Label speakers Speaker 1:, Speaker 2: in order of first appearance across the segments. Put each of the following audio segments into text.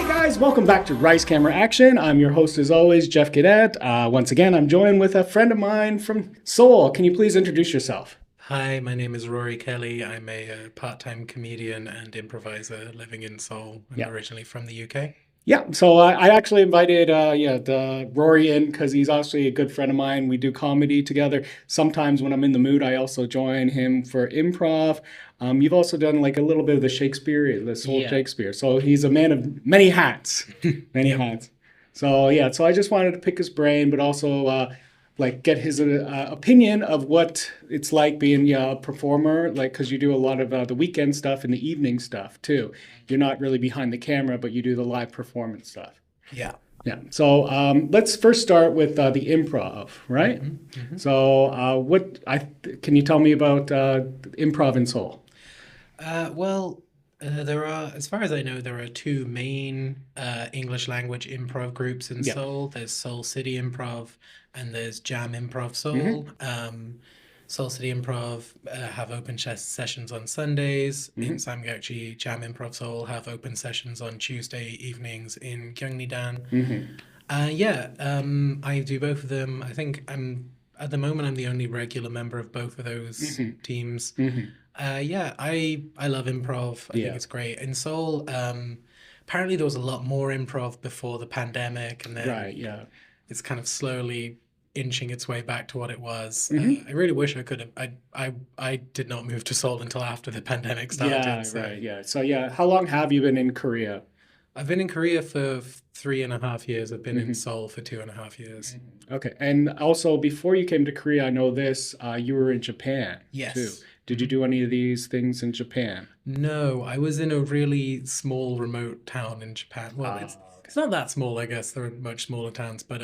Speaker 1: Guys, welcome back to Rice Camera Action. I'm your host as always, Geoff Gaudet. Once again, I'm joined with a friend of mine from Seoul. Can you please introduce yourself?
Speaker 2: Hi, my name is Rory Kelly. I'm a part-time comedian and improviser living in Seoul. I'm
Speaker 1: Yeah.
Speaker 2: originally from the UK.
Speaker 1: Yeah, so I actually invited the Rory in because he's actually a good friend of mine. We do comedy together. Sometimes when I'm in the mood, I also join him for improv. You've also done like a little bit of the Shakespeare, the Soul
Speaker 2: Yeah.
Speaker 1: Shakespeare. So he's a man of many hats, many
Speaker 2: Yep.
Speaker 1: hats. So yeah, so I just wanted to pick his brain, but also like get his opinion of what it's like being a performer, like because you do a lot of the weekend stuff and the evening stuff too. You're not really behind the camera, but you do the live performance stuff.
Speaker 2: Yeah.
Speaker 1: Yeah. So let's first start with the improv, right? So what I can you tell me about improv in Seoul?
Speaker 2: There are, as far as I know, there are two main English language improv groups in
Speaker 1: Yeah.
Speaker 2: Seoul. There's Seoul City Improv and there's Jam Improv
Speaker 1: Hmm.
Speaker 2: Seoul. Seoul City Improv have open sessions on Sundays. In
Speaker 1: Hmm.
Speaker 2: Samgyeopsal, Jam Improv Seoul have open sessions on Tuesday evenings in Gyeongnidan.
Speaker 1: Hmm.
Speaker 2: I do both of them. I think at the moment I'm the only regular member of both of those
Speaker 1: Hmm.
Speaker 2: teams.
Speaker 1: Hmm.
Speaker 2: I love improv. I think
Speaker 1: Yeah.
Speaker 2: it's great. In Seoul, apparently there was a lot more improv before the pandemic, and then
Speaker 1: Right. Yeah.
Speaker 2: it's kind of slowly inching its way back to what it was.
Speaker 1: Hmm.
Speaker 2: I really wish I could have. I did not move to Seoul until after the pandemic started,
Speaker 1: Yeah.
Speaker 2: so
Speaker 1: Right. Yeah. So yeah, how long have you been in Korea?
Speaker 2: I've been in Korea for 3.5 years. I've been in
Speaker 1: Hmm.
Speaker 2: Seoul for 2.5 years.
Speaker 1: Okay. And also, before you came to Korea, I know this, you were in Japan too.
Speaker 2: Yes.
Speaker 1: Did you do any of these things in Japan?
Speaker 2: No, I was in a really small remote town in Japan. Well,
Speaker 1: Okay.
Speaker 2: it's not that small, I guess. There are much smaller towns, but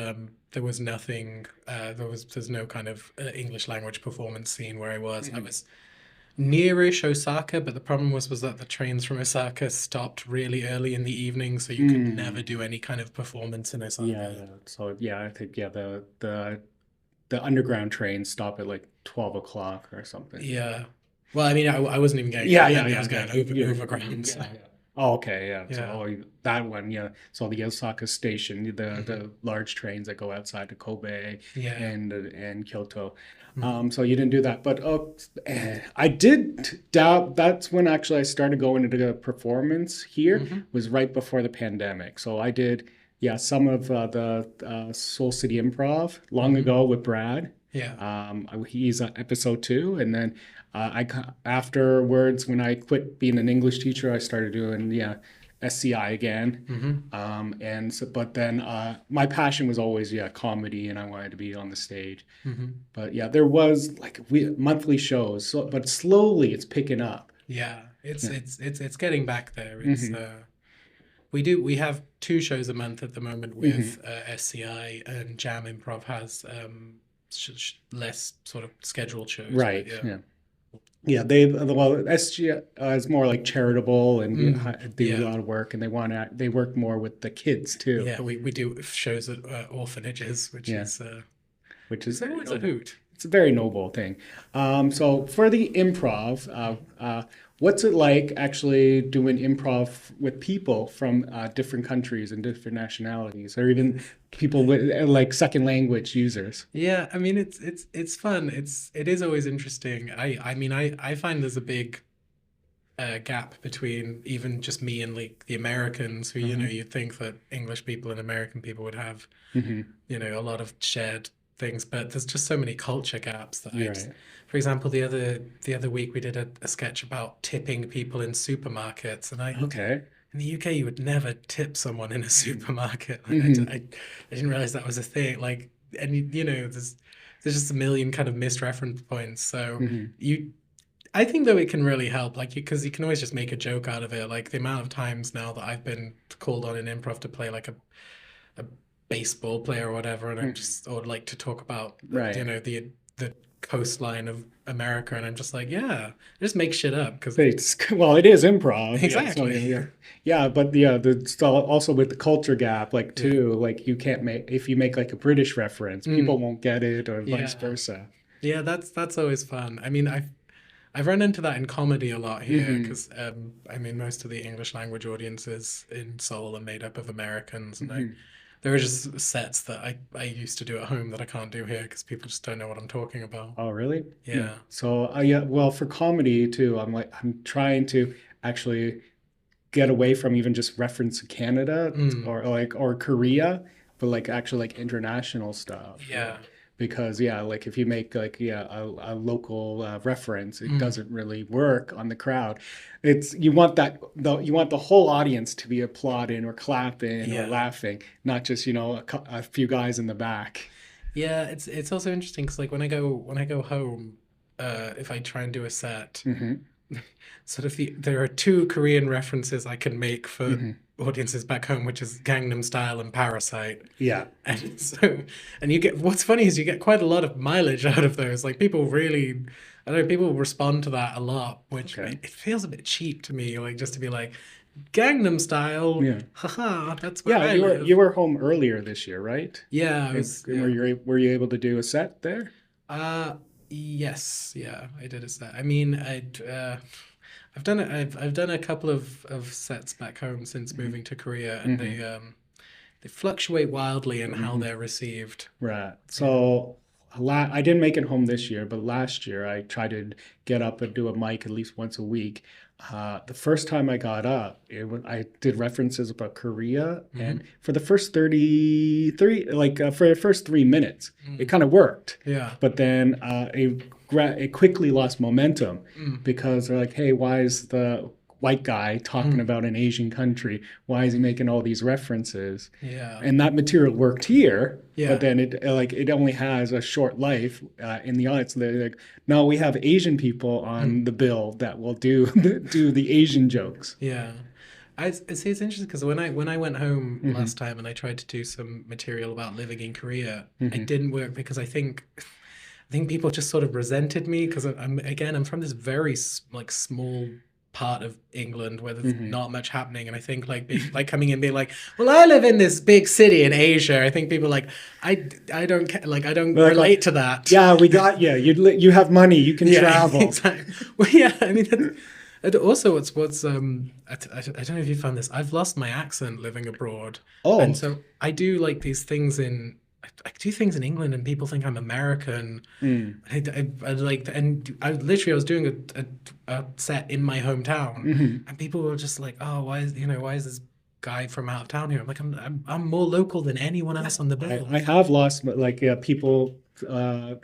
Speaker 2: there was nothing. There's no kind of English language performance scene where I was. I
Speaker 1: Hmm.
Speaker 2: was nearish Osaka, but the problem was that the trains from Osaka stopped really early in the evening, so you could never
Speaker 1: Mm.
Speaker 2: do any kind of performance in
Speaker 1: Yeah.
Speaker 2: Osaka.
Speaker 1: So yeah, I think yeah, the underground trains stop at like 12 o'clock or something.
Speaker 2: Yeah. Well, I mean, I wasn't even going
Speaker 1: Yeah, yeah,
Speaker 2: underground. I
Speaker 1: yeah,
Speaker 2: was
Speaker 1: yeah,
Speaker 2: going
Speaker 1: yeah,
Speaker 2: overground. So,
Speaker 1: yeah, yeah. Oh, okay, yeah. So
Speaker 2: yeah.
Speaker 1: oh, that one, yeah. So the Osaka station,
Speaker 2: Hmm.
Speaker 1: the large trains that go outside to Kobe
Speaker 2: Yeah.
Speaker 1: and Kyoto.
Speaker 2: Hmm.
Speaker 1: So you didn't do that, but I did doubt. That's when actually I started going into the performance here.
Speaker 2: Hmm.
Speaker 1: Was right before the pandemic. So I did, yeah, some of the Soul City Improv long
Speaker 2: Hmm.
Speaker 1: ago with Brad.
Speaker 2: Yeah.
Speaker 1: He's episode two, and then afterwards, when I quit being an English teacher, I started doing SCI again.
Speaker 2: Hmm.
Speaker 1: And so, but then my passion was always comedy, and I wanted to be on the stage.
Speaker 2: Hmm.
Speaker 1: But yeah, there was like monthly shows, so, but slowly it's picking up.
Speaker 2: Yeah, it's
Speaker 1: Yeah.
Speaker 2: it's getting back there.
Speaker 1: Hmm.
Speaker 2: We have two shows a month at the moment with
Speaker 1: Hmm.
Speaker 2: SCI, and Jam Improv has less sort of scheduled shows, but
Speaker 1: Right.
Speaker 2: yeah.
Speaker 1: Yeah. Yeah, well, SG is more like charitable and do a
Speaker 2: Yeah.
Speaker 1: lot of work, and they work more with the kids too.
Speaker 2: Yeah, we do shows at orphanages, which
Speaker 1: Yeah, which is
Speaker 2: is
Speaker 1: very
Speaker 2: always a
Speaker 1: noble.
Speaker 2: hoot.
Speaker 1: It's a very noble thing. So for the improv, what's it like actually doing improv with people from different countries and different nationalities, or even people with like second language users?
Speaker 2: Yeah, I mean it's fun. It is always interesting. I mean I find there's a big gap between even just me and like the Americans who,
Speaker 1: Hmm.
Speaker 2: you'd think that English people and American people would have,
Speaker 1: Hmm.
Speaker 2: a lot of shared things, but there's just so many culture gaps that I
Speaker 1: You're
Speaker 2: just,
Speaker 1: right.
Speaker 2: for example, the other week we did a sketch about tipping people in supermarkets, and
Speaker 1: Okay.
Speaker 2: in the UK you would never tip someone in a supermarket. Like
Speaker 1: Hmm.
Speaker 2: I didn't realize that was a thing. Like, and there's just a million kind of missed reference points. So
Speaker 1: Hmm.
Speaker 2: you I think though it can really help, like because you can always just make a joke out of it. Like the amount of times now that I've been called on in improv to play like a baseball player or whatever, and I'm
Speaker 1: Hmm.
Speaker 2: just or like to talk about
Speaker 1: Right.
Speaker 2: the coastline of America, and I'm just like, yeah, just make shit up because
Speaker 1: It's well, it is improv, yeah. So
Speaker 2: exactly,
Speaker 1: yeah. But also with the culture gap, like
Speaker 2: yeah,
Speaker 1: too, like you can't make if you make like a British reference, people
Speaker 2: mm,
Speaker 1: won't get it, or vice
Speaker 2: yeah,
Speaker 1: versa.
Speaker 2: yeah. That's always fun. I mean, I I've run into that in comedy a lot here
Speaker 1: Hmm.
Speaker 2: because I mean most of the English language audiences in Seoul are made up of Americans, and
Speaker 1: Hmm.
Speaker 2: there are just sets that I used to do at home that I can't do here because people just don't know what I'm talking about.
Speaker 1: Oh, really? Yeah.
Speaker 2: Yeah.
Speaker 1: So, yeah, well, for comedy too, I'm trying to actually get away from even just reference to Canada
Speaker 2: Mm,
Speaker 1: or Korea, but like actually like international stuff.
Speaker 2: yeah.
Speaker 1: Because yeah, like if you make like yeah a local reference, it
Speaker 2: Mm,
Speaker 1: doesn't really work on the crowd. It's you want the whole audience to be applauding or clapping or
Speaker 2: yeah.
Speaker 1: laughing, not just a few guys in the back.
Speaker 2: Yeah, it's also interesting because like when I go home, if I try and do a set,
Speaker 1: Hmm.
Speaker 2: sort of there are two Korean references I can make for
Speaker 1: Hmm.
Speaker 2: audiences back home, which is Gangnam Style and Parasite.
Speaker 1: Yeah.
Speaker 2: And so, and you get what's funny is you get quite a lot of mileage out of those. Like people really, I don't know, people respond to that a lot, which
Speaker 1: Okay.
Speaker 2: it feels a bit cheap to me, like just to be like Gangnam Style,
Speaker 1: Yeah.
Speaker 2: haha, that's where
Speaker 1: Yeah.
Speaker 2: I
Speaker 1: You
Speaker 2: live.
Speaker 1: were home earlier this year, right?
Speaker 2: Yeah, I
Speaker 1: And,
Speaker 2: was,
Speaker 1: and
Speaker 2: yeah.
Speaker 1: were you able to do a set there?
Speaker 2: Uh, yes, yeah, I did a set. I mean, I've done a couple of sets back home since
Speaker 1: Hmm.
Speaker 2: moving to Korea, and
Speaker 1: Hmm.
Speaker 2: they fluctuate wildly in how
Speaker 1: Hmm.
Speaker 2: they're received.
Speaker 1: Right.
Speaker 2: Yeah.
Speaker 1: So I didn't make it home this year, but last year I tried to get up and do a mic at least once a week. The first time I got up, I did references about Korea,
Speaker 2: Hmm.
Speaker 1: and for the first 33, for the first 3 minutes, it
Speaker 2: Mm.
Speaker 1: kind of worked.
Speaker 2: Yeah.
Speaker 1: But then it quickly lost momentum
Speaker 2: Mm.
Speaker 1: because they're like, hey, why is the white guy talking
Speaker 2: Mm.
Speaker 1: about an Asian country? Why is he making all these references?
Speaker 2: Yeah.
Speaker 1: And that material worked here, but
Speaker 2: Yeah.
Speaker 1: then it only has a short life in the audience. They're like, no, we have Asian people
Speaker 2: Mm.
Speaker 1: on the bill that will do do the Asian jokes.
Speaker 2: Yeah. I see it's interesting because when I went home
Speaker 1: Hmm.
Speaker 2: last time and I tried to do some material about living in Korea, it
Speaker 1: Hmm.
Speaker 2: didn't work because I think people just sort of resented me because I'm from this very like small part of England where there's
Speaker 1: Hmm.
Speaker 2: not much happening, and I think like being like coming in being like, well, I live in this big city in Asia. I think people like I don't like I don't
Speaker 1: Like,
Speaker 2: relate to that.
Speaker 1: yeah, we got you. You have money. You can
Speaker 2: Yeah,
Speaker 1: travel.
Speaker 2: exactly. Well, yeah, I mean, and also what's I don't know if you found this. I've lost my accent living abroad, and
Speaker 1: Oh,
Speaker 2: so I do like these things in. I do things in England, and people think I'm American.
Speaker 1: mm,
Speaker 2: I like, and I literally I was doing a set in my hometown,
Speaker 1: hmm.
Speaker 2: and people were just like, "Oh, why is this guy from out of town here?" I'm like, I'm more local than anyone else on the
Speaker 1: I
Speaker 2: bill.
Speaker 1: have lost like people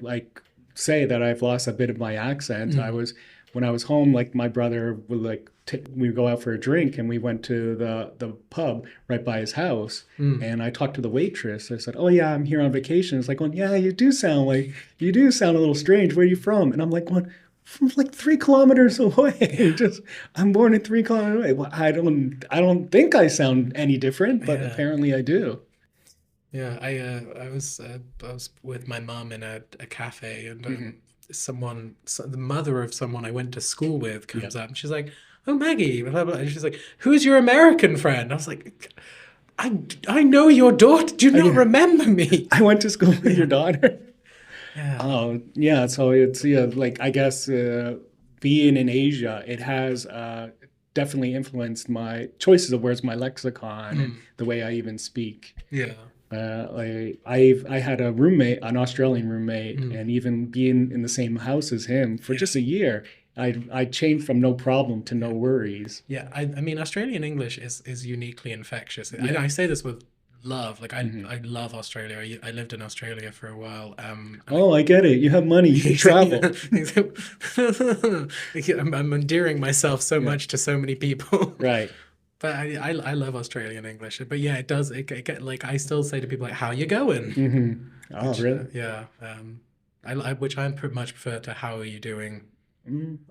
Speaker 1: like say that I've lost a bit of my accent. I
Speaker 2: Mm,
Speaker 1: was when I was home, like my brother would like we would go out for a drink and we went to the pub right by his house.
Speaker 2: mm.
Speaker 1: And I talked to the waitress. I said, "Oh yeah, I'm here on vacation." It's like, "Going, yeah, you do sound a little strange. Where are you from?" And I'm like, "One from like 3 kilometers away.
Speaker 2: Yeah,
Speaker 1: Just I'm born in 3 kilometers away. Well, I don't think I sound any different, but
Speaker 2: yeah.
Speaker 1: apparently I do."
Speaker 2: Yeah, I was with my mom in a cafe, and
Speaker 1: Hmm.
Speaker 2: the mother of someone I went to school with
Speaker 1: Yeah.
Speaker 2: comes up, and she's like, "Oh, Maggie," blah, blah, and she's like, "Who's your American friend?" I was like, I know your daughter. Do you not
Speaker 1: Yeah.
Speaker 2: remember me?"
Speaker 1: I went to school with your
Speaker 2: Yeah,
Speaker 1: daughter.
Speaker 2: yeah,
Speaker 1: Oh, yeah. So it's yeah, like I guess being in Asia, it has definitely influenced my choices of where's my lexicon and
Speaker 2: mm,
Speaker 1: the way I even speak.
Speaker 2: yeah,
Speaker 1: I had a roommate, an Australian roommate,
Speaker 2: mm,
Speaker 1: and even being in the same house as him for
Speaker 2: yeah,
Speaker 1: just a year, I changed from no problem to no
Speaker 2: yeah.
Speaker 1: worries.
Speaker 2: Yeah, I mean Australian English is uniquely infectious.
Speaker 1: Yeah.
Speaker 2: I say this with love. Like
Speaker 1: Hmm.
Speaker 2: I love Australia. I lived in Australia for a while. And
Speaker 1: Oh, I get it. You have money. You can travel.
Speaker 2: I'm endearing myself so
Speaker 1: Yeah.
Speaker 2: much to so many people.
Speaker 1: Right.
Speaker 2: But I love Australian English. But yeah, it does. Like I still say to people like, "How you going?"
Speaker 1: Hmm. Oh,
Speaker 2: Which
Speaker 1: really?
Speaker 2: yeah, which I much prefer to "How are you doing?"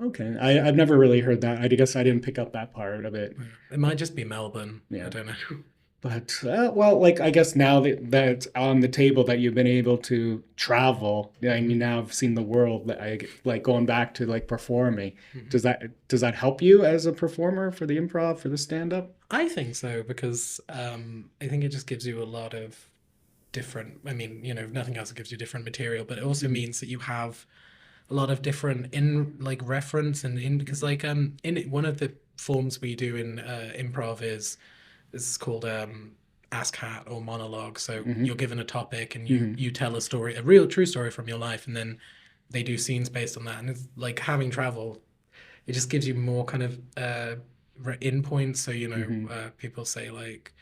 Speaker 1: Okay. I've never really heard that. I guess I didn't pick up that part of it.
Speaker 2: It might just be Melbourne. I
Speaker 1: Yeah.
Speaker 2: don't know.
Speaker 1: But well, like I guess now that that's on the table that you've been able to travel, yeah, and you now have seen the world, that I like going back to like performing.
Speaker 2: Mhm.
Speaker 1: Does that help you as a performer for the improv, for the stand up?
Speaker 2: I think so because I think it just gives you a lot of different. I mean, if nothing else, it gives you different material, but it also
Speaker 1: Hmm.
Speaker 2: means that you have a lot of different in like reference and in because like in one of the forms we do in improv is this is called ask hat or monologue. So
Speaker 1: Hmm.
Speaker 2: you're given a topic and you
Speaker 1: Hmm.
Speaker 2: you tell a story, a real true story from your life, and then they do scenes based on that. And it's like having travel, it just gives you more kind of in points. So
Speaker 1: Hmm.
Speaker 2: people say like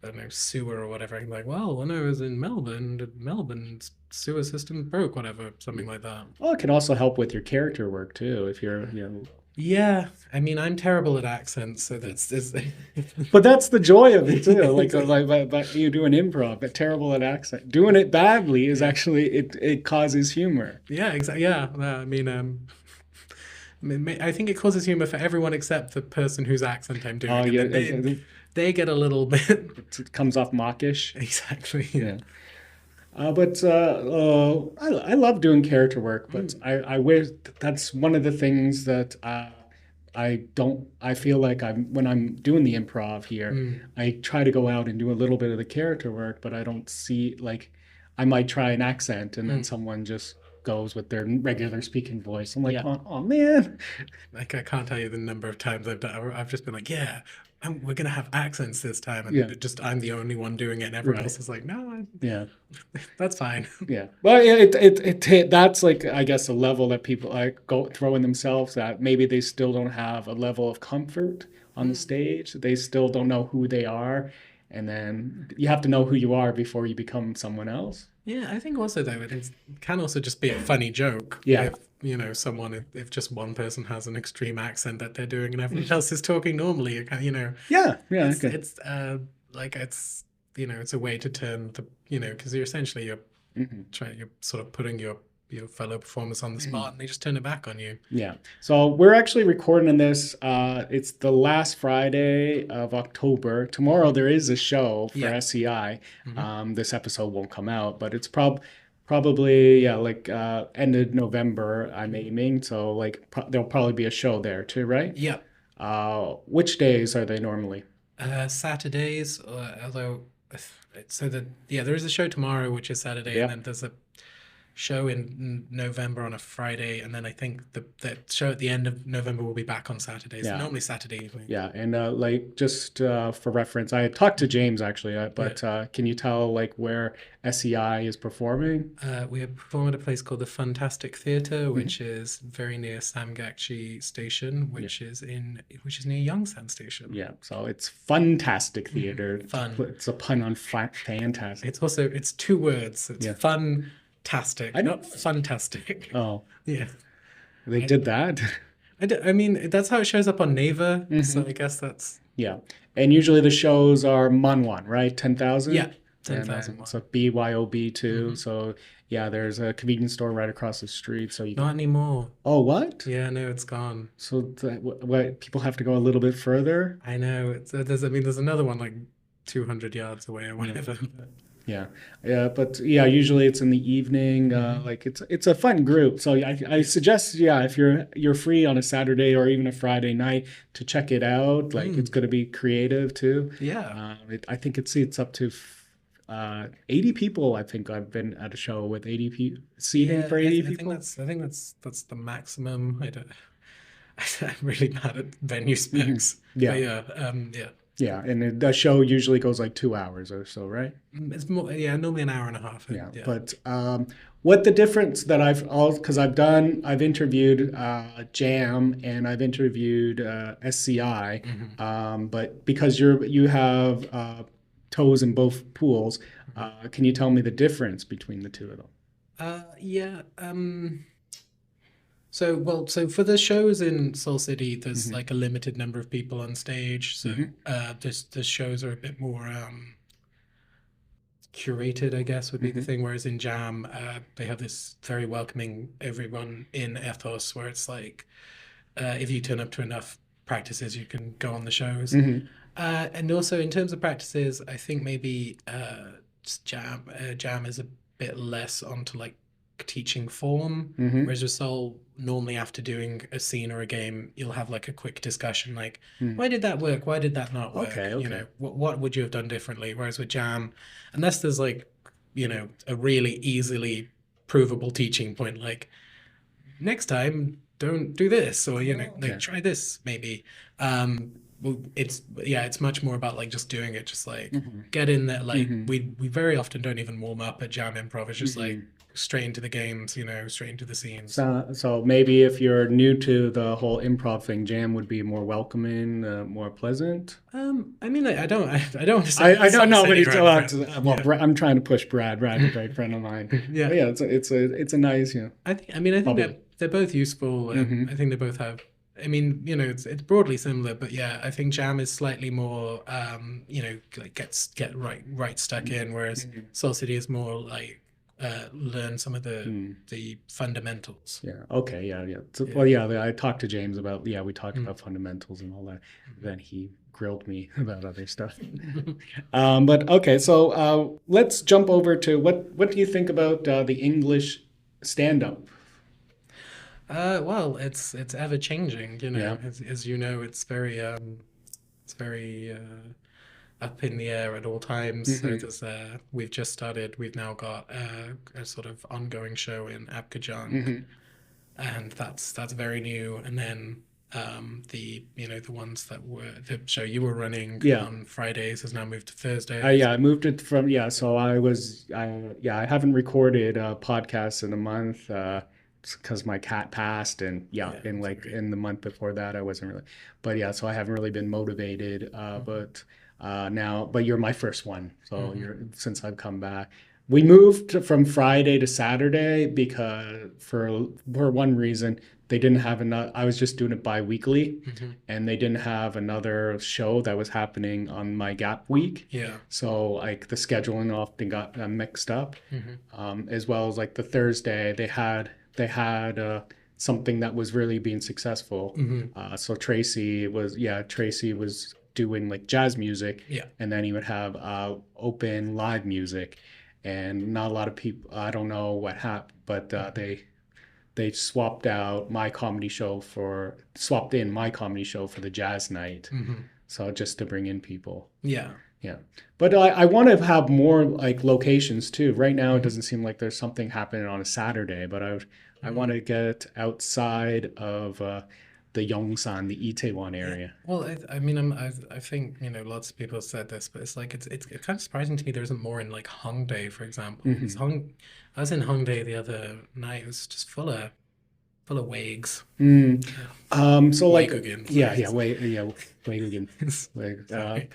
Speaker 2: I don't know sewer or whatever. I'm like, well, when I was in Melbourne, the Melbourne sewer system broke, whatever, something like that.
Speaker 1: Well, it can also help with your character work too, if you're,
Speaker 2: Yeah, I mean, I'm terrible at accents, so that's
Speaker 1: but that's the joy of it too.
Speaker 2: exactly.
Speaker 1: But you do an improv, but terrible at accent. Doing it badly is
Speaker 2: Yeah.
Speaker 1: actually it causes humor.
Speaker 2: Yeah, exactly. Yeah, I mean, I think it causes humor for everyone except the person whose accent I'm
Speaker 1: Oh,
Speaker 2: doing, and
Speaker 1: yeah,
Speaker 2: then they get a little bit
Speaker 1: it comes off mawkish.
Speaker 2: exactly. Yeah.
Speaker 1: Yeah. But I love doing character work, but
Speaker 2: Mm,
Speaker 1: I wish that's one of the things that I don't, I feel like when I'm doing the improv here,
Speaker 2: mm,
Speaker 1: I try to go out and do a little bit of the character work, but I don't see, like, I might try an accent and then
Speaker 2: mm.
Speaker 1: someone just goes with their regular speaking voice. I'm like,
Speaker 2: Yeah.
Speaker 1: oh man.
Speaker 2: Like I can't tell you the number of times I've just been like, yeah, we're gonna have accents this time,
Speaker 1: Yeah,
Speaker 2: and just I'm the only one doing it, and everyone
Speaker 1: right.
Speaker 2: else is like, no,
Speaker 1: Yeah.
Speaker 2: that's fine.
Speaker 1: Yeah, well, yeah, that's like I guess a level that people like go throwing themselves at. Maybe they still don't have a level of comfort on the
Speaker 2: Mm.
Speaker 1: stage. They still don't know who they are, and then you have to know who you are before you become someone else.
Speaker 2: Yeah, I think also though it can also just be a funny joke
Speaker 1: Yeah,
Speaker 2: if someone if just one person has an extreme accent that they're doing and everyone else is talking normally.
Speaker 1: yeah, yeah.
Speaker 2: It's
Speaker 1: Okay.
Speaker 2: it's like it's a way to turn the because you're
Speaker 1: Hmm.
Speaker 2: you're sort of putting your fellow performers on the spot and they just turn it back on you.
Speaker 1: Yeah. So we're actually recording this. It's the last Friday of October. Tomorrow
Speaker 2: Hmm.
Speaker 1: there is a show for
Speaker 2: Yeah.
Speaker 1: SEI.
Speaker 2: Hmm.
Speaker 1: This episode won't come out, but it's probably yeah, like end of November. I'm aiming. So like there'll probably be a show there too, right?
Speaker 2: Yeah.
Speaker 1: Which days are they normally?
Speaker 2: Saturdays, although so that yeah, there is a show tomorrow which is Saturday, and
Speaker 1: Yeah.
Speaker 2: then there's a show in November on a Friday, and then I think the show at the end of November will be back on Saturdays.
Speaker 1: Yeah.
Speaker 2: Normally Saturday evening.
Speaker 1: Yeah, and like just for reference, I talked to James actually,
Speaker 2: Yeah.
Speaker 1: but can you tell like where SEI is performing?
Speaker 2: We perform at a place called the Fantastic Theatre,
Speaker 1: Mhm.
Speaker 2: which is very near Samgakchi Station,
Speaker 1: Yeah,
Speaker 2: which is near Yongsan Station.
Speaker 1: yeah. So it's Fantastic
Speaker 2: Mhm.
Speaker 1: Theater.
Speaker 2: Fun.
Speaker 1: It's a pun on fantastic.
Speaker 2: It's two words. It's
Speaker 1: Yeah, I
Speaker 2: fun-tastic,
Speaker 1: didn't.
Speaker 2: not fantastic.
Speaker 1: Oh,
Speaker 2: Yeah.
Speaker 1: they
Speaker 2: I,
Speaker 1: did that.
Speaker 2: I mean, that's how it shows up on Naver, so
Speaker 1: Hmm.
Speaker 2: I guess that's
Speaker 1: Yeah, and usually the shows are Manwan, right?
Speaker 2: yeah,
Speaker 1: 10,000, and
Speaker 2: 10,000
Speaker 1: then
Speaker 2: won.
Speaker 1: so BYOB too.
Speaker 2: Hmm.
Speaker 1: So yeah, there's a convenience store right across the street, so you
Speaker 2: Not
Speaker 1: can.
Speaker 2: anymore.
Speaker 1: Oh, what?
Speaker 2: Yeah, no, it's gone.
Speaker 1: So what people have to go a little bit further?
Speaker 2: I know. There's another one like 200 yards away or
Speaker 1: Yeah.
Speaker 2: whatever.
Speaker 1: Yeah, yeah, but yeah, usually it's in the evening.
Speaker 2: Hmm.
Speaker 1: Like it's a fun group, so I suggest yeah, if you're free on a Saturday or even a Friday night to check it out. Like it's
Speaker 2: Mm,
Speaker 1: going to be creative too.
Speaker 2: yeah.
Speaker 1: I think it seats up to 80 people. I think I've been at a show with 80 people seating
Speaker 2: Yeah,
Speaker 1: for
Speaker 2: I,
Speaker 1: 80
Speaker 2: th I think
Speaker 1: people.
Speaker 2: that's the maximum. I don't. I'm really bad at venue
Speaker 1: Hmm.
Speaker 2: specs, but
Speaker 1: Yeah,
Speaker 2: yeah, yeah.
Speaker 1: yeah, and the show usually goes like 2 hours or so, right?
Speaker 2: It's more yeah, normally an hour and a half.
Speaker 1: Yeah,
Speaker 2: Yeah.
Speaker 1: but what the difference that because I've interviewed Jam and I've interviewed SCI,
Speaker 2: Hmm.
Speaker 1: but because you have toes in both pools, can you tell me the difference between the two of them?
Speaker 2: Yeah. So for the shows in Seoul City, there's
Speaker 1: Hmm.
Speaker 2: like a limited number of people on stage. So
Speaker 1: Hmm.
Speaker 2: this the shows are a bit more curated, I guess, would be the
Speaker 1: Hmm.
Speaker 2: thing. Whereas in Jam, they have this very welcoming everyone in ethos, where it's like if you turn up to enough practices, you can go on the shows.
Speaker 1: Hmm.
Speaker 2: And also in terms of practices, I think maybe Jam is a bit less onto like teaching form,
Speaker 1: Hmm.
Speaker 2: whereas with Soul, normally after doing a scene or a game, you'll have like a quick discussion, like
Speaker 1: Hmm.
Speaker 2: why did that work? Why did that not work?
Speaker 1: Okay, okay.
Speaker 2: What would you have done differently? Whereas with Jam, unless there's like a really easily provable teaching point, like next time don't do this, or like
Speaker 1: Okay.
Speaker 2: try this maybe. Well, it's much more about like just doing it, just like
Speaker 1: Hmm.
Speaker 2: get in there. Like
Speaker 1: Hmm.
Speaker 2: we very often don't even warm up at Jam Improv. It's just like
Speaker 1: Hmm.
Speaker 2: straight into the games, straight into the scenes.
Speaker 1: So maybe if you're new to the whole improv thing, Jam would be more welcoming, more pleasant.
Speaker 2: I mean, I don't want to
Speaker 1: I don't
Speaker 2: start
Speaker 1: know, but
Speaker 2: setting
Speaker 1: it's
Speaker 2: your own precedent.
Speaker 1: well,
Speaker 2: Yeah,
Speaker 1: I'm trying to push Brad. Brad's a great friend of mine.
Speaker 2: yeah.
Speaker 1: But yeah, it's a nice,
Speaker 2: I think
Speaker 1: probably.
Speaker 2: that they're both useful.
Speaker 1: Hmm.
Speaker 2: I think they both have. I mean, it's broadly similar, but yeah, I think Jam is slightly more, like get right stuck in, whereas Soul City is more like learn some of
Speaker 1: Hmm.
Speaker 2: the fundamentals.
Speaker 1: Yeah. Okay. Yeah. Yeah. So, well,
Speaker 2: Yeah.
Speaker 1: yeah. I talked to James about. Yeah, we talked
Speaker 2: Mm.
Speaker 1: about fundamentals and all that.
Speaker 2: Mhm.
Speaker 1: Then he grilled me about other stuff. But okay. So let's jump over to what do you think about the English stand-up?
Speaker 2: Well, it's ever changing,
Speaker 1: Yeah.
Speaker 2: as you know, it's very up in the air at all times. So
Speaker 1: Hmm.
Speaker 2: we've now got a sort of ongoing show in Abidjan,
Speaker 1: Hmm.
Speaker 2: and that's very new. And then the ones that were the show you were running
Speaker 1: Yeah.
Speaker 2: on Fridays has now moved to Thursdays.
Speaker 1: Yeah, I moved it from, yeah, so I haven't recorded a podcast in a month because my cat passed and yeah,
Speaker 2: Yeah,
Speaker 1: in like
Speaker 2: sorry.
Speaker 1: in the month before that I wasn't really, but yeah, so I haven't really been motivated
Speaker 2: Hmm.
Speaker 1: but now, but you're my first one. So
Speaker 2: Hmm.
Speaker 1: you're since I've come back. We moved from Friday to Saturday because for one reason they didn't have enough. I was just doing it bi-weekly
Speaker 2: Hmm.
Speaker 1: and they didn't have another show that was happening on my gap week.
Speaker 2: Yeah.
Speaker 1: So like the scheduling often got mixed up,
Speaker 2: Hmm.
Speaker 1: as well as like the Thursday they had something that was really being successful.
Speaker 2: Hmm.
Speaker 1: So Tracy was doing like jazz music,
Speaker 2: Yeah.
Speaker 1: and then he would have open live music, and not a lot of people. I don't know what happened, but
Speaker 2: Hmm.
Speaker 1: they swapped in my comedy show for the jazz night.
Speaker 2: Hmm.
Speaker 1: So just to bring in people.
Speaker 2: Yeah.
Speaker 1: Yeah. But I want to have more like locations too. Right now it
Speaker 2: Hmm.
Speaker 1: doesn't seem like there's something happening on a Saturday, but I want
Speaker 2: Mm.
Speaker 1: to get outside of the Yongsan, the Itaewon
Speaker 2: Yeah.
Speaker 1: area.
Speaker 2: Well, I mean, I think, lots of people have said this, but it's like it's kind of surprising to me there isn't more in like Hongdae, for example. Because
Speaker 1: Hmm.
Speaker 2: I was in Hongdae the other night. It was just full of wags.
Speaker 1: Mm.
Speaker 2: Yeah.
Speaker 1: So like
Speaker 2: Waigugin,
Speaker 1: yeah,
Speaker 2: sorry.
Speaker 1: yeah, wait, yeah, wait again. Wait,
Speaker 2: Sorry.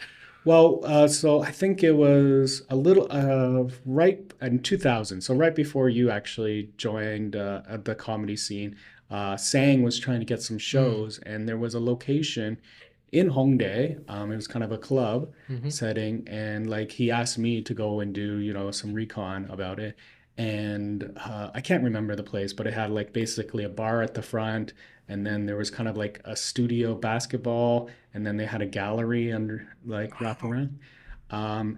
Speaker 1: so I think it was a little right in 2000. So right before you actually joined at the comedy scene, Sang was trying to get some
Speaker 2: Mm.
Speaker 1: shows, and there was a location in Hongdae. It was kind of a club
Speaker 2: Hmm.
Speaker 1: setting, and like he asked me to go and do some recon about it. And I can't remember the place, but it had like basically a bar at the front, and then there was kind of like a studio basketball, and then they had a gallery under like wrap
Speaker 2: Wow.
Speaker 1: around.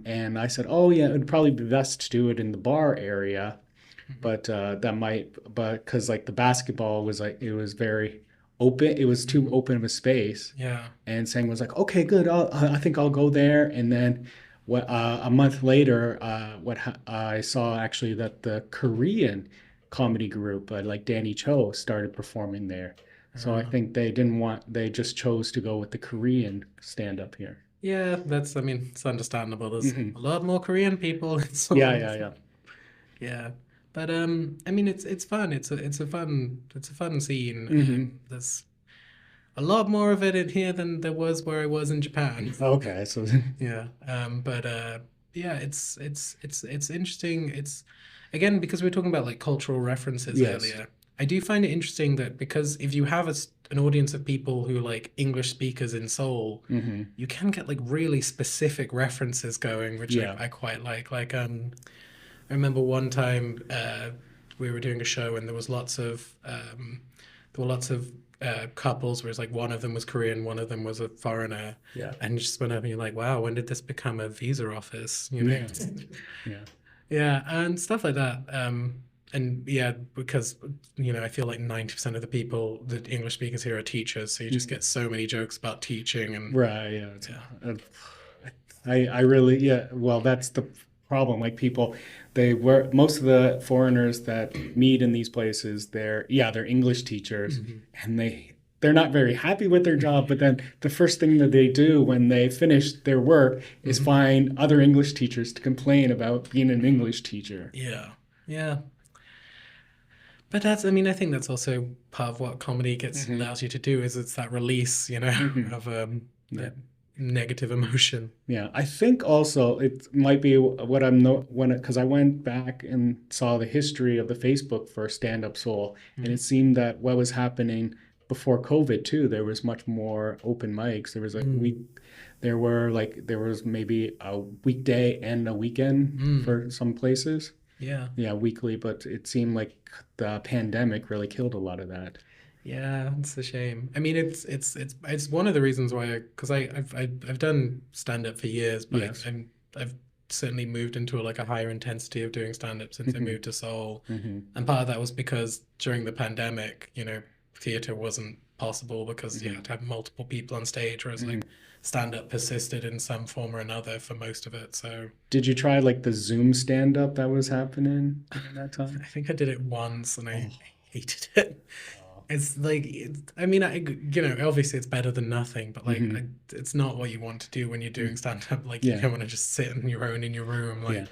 Speaker 1: And I said, oh yeah, it'd probably be best to do it in the bar area,
Speaker 2: Hmm.
Speaker 1: but but because like the basketball was like it was very open, it was too
Speaker 2: Hmm.
Speaker 1: open of a space,
Speaker 2: Yeah.
Speaker 1: and Sang was like, okay, good, I think I'll go there. And then a month later, I saw actually that the Korean comedy group, like Danny Cho, started performing there. So I
Speaker 2: Uh,
Speaker 1: think they just chose to go with the Korean stand up here.
Speaker 2: yeah, I mean, it's understandable. There's
Speaker 1: Hmm.
Speaker 2: a lot more Korean people in
Speaker 1: Yeah,
Speaker 2: Seoul.
Speaker 1: yeah, yeah.
Speaker 2: Yeah. But I mean, it's fun. It's a fun scene.
Speaker 1: Hmm.
Speaker 2: There's a lot more of it in here than there was where I was in Japan.
Speaker 1: Okay, so
Speaker 2: Yeah. But yeah, it's interesting. It's again because we were talking about like cultural references
Speaker 1: yes.
Speaker 2: earlier. I do find it interesting that because if you have an audience of people who like English speakers in Seoul,
Speaker 1: Hmm.
Speaker 2: you can get like really specific references going, which
Speaker 1: Yeah.
Speaker 2: I quite like. Like I remember one time we were doing a show and there were lots of couples where it's like one of them was Korean, one of them was a foreigner,
Speaker 1: Yeah.
Speaker 2: and you just went up and you're like, wow, when did this become a visa office? You know?
Speaker 1: Yeah. Yeah.
Speaker 2: Yeah, and stuff like that. And yeah, because I feel like 90% of the people, the English speakers here are teachers, so you just
Speaker 1: Mhm.
Speaker 2: get so many jokes about teaching and
Speaker 1: Right. Yeah.
Speaker 2: yeah.
Speaker 1: I really, yeah. Well, that's the problem. Like people, they were most of the foreigners that meet in these places, they're English teachers,
Speaker 2: Mhm.
Speaker 1: and they're not very happy with their job. But then the first thing that they do when they finish their work is
Speaker 2: Mhm.
Speaker 1: find other English teachers to complain about being an English teacher.
Speaker 2: Yeah. Yeah. But that's, I mean, I think that's also part of what comedy gets
Speaker 1: Hmm.
Speaker 2: allows you to do is it's that release,
Speaker 1: Hmm.
Speaker 2: of yeah, negative emotion.
Speaker 1: Yeah, I think also it might be what I'm no when because I went back and saw the history of the Facebook for Standup Seoul, and
Speaker 2: Mhm.
Speaker 1: it seemed that what was happening before COVID too, there was much more open mics.
Speaker 2: Mm.
Speaker 1: There was maybe a weekday and a weekend
Speaker 2: Mm.
Speaker 1: for some places.
Speaker 2: Yeah.
Speaker 1: Yeah, weekly, but it seemed like the pandemic really killed a lot of that.
Speaker 2: Yeah, it's a shame. I mean, it's one of the reasons why, because I've done stand up for years, but
Speaker 1: Yes.
Speaker 2: I've certainly moved into like a higher intensity of doing stand up since I
Speaker 1: Hmm.
Speaker 2: moved to Seoul,
Speaker 1: Hmm.
Speaker 2: and part of that was because during the pandemic, theater wasn't possible because you
Speaker 1: Hmm.
Speaker 2: had to have multiple people on stage, whereas
Speaker 1: Hmm.
Speaker 2: like stand up persisted in some form or another for most of it. So
Speaker 1: Did you try like the Zoom stand up that was happening during that
Speaker 2: I
Speaker 1: time?
Speaker 2: think I did it once and I
Speaker 1: Oh,
Speaker 2: hated it.
Speaker 1: oh.
Speaker 2: It's like, I mean, obviously it's better than nothing, but like,
Speaker 1: Hmm.
Speaker 2: it's not what you want to do when you're doing stand up. Like, you
Speaker 1: Yeah,
Speaker 2: don't want to just sit on your own in your room.
Speaker 1: yeah.
Speaker 2: Like,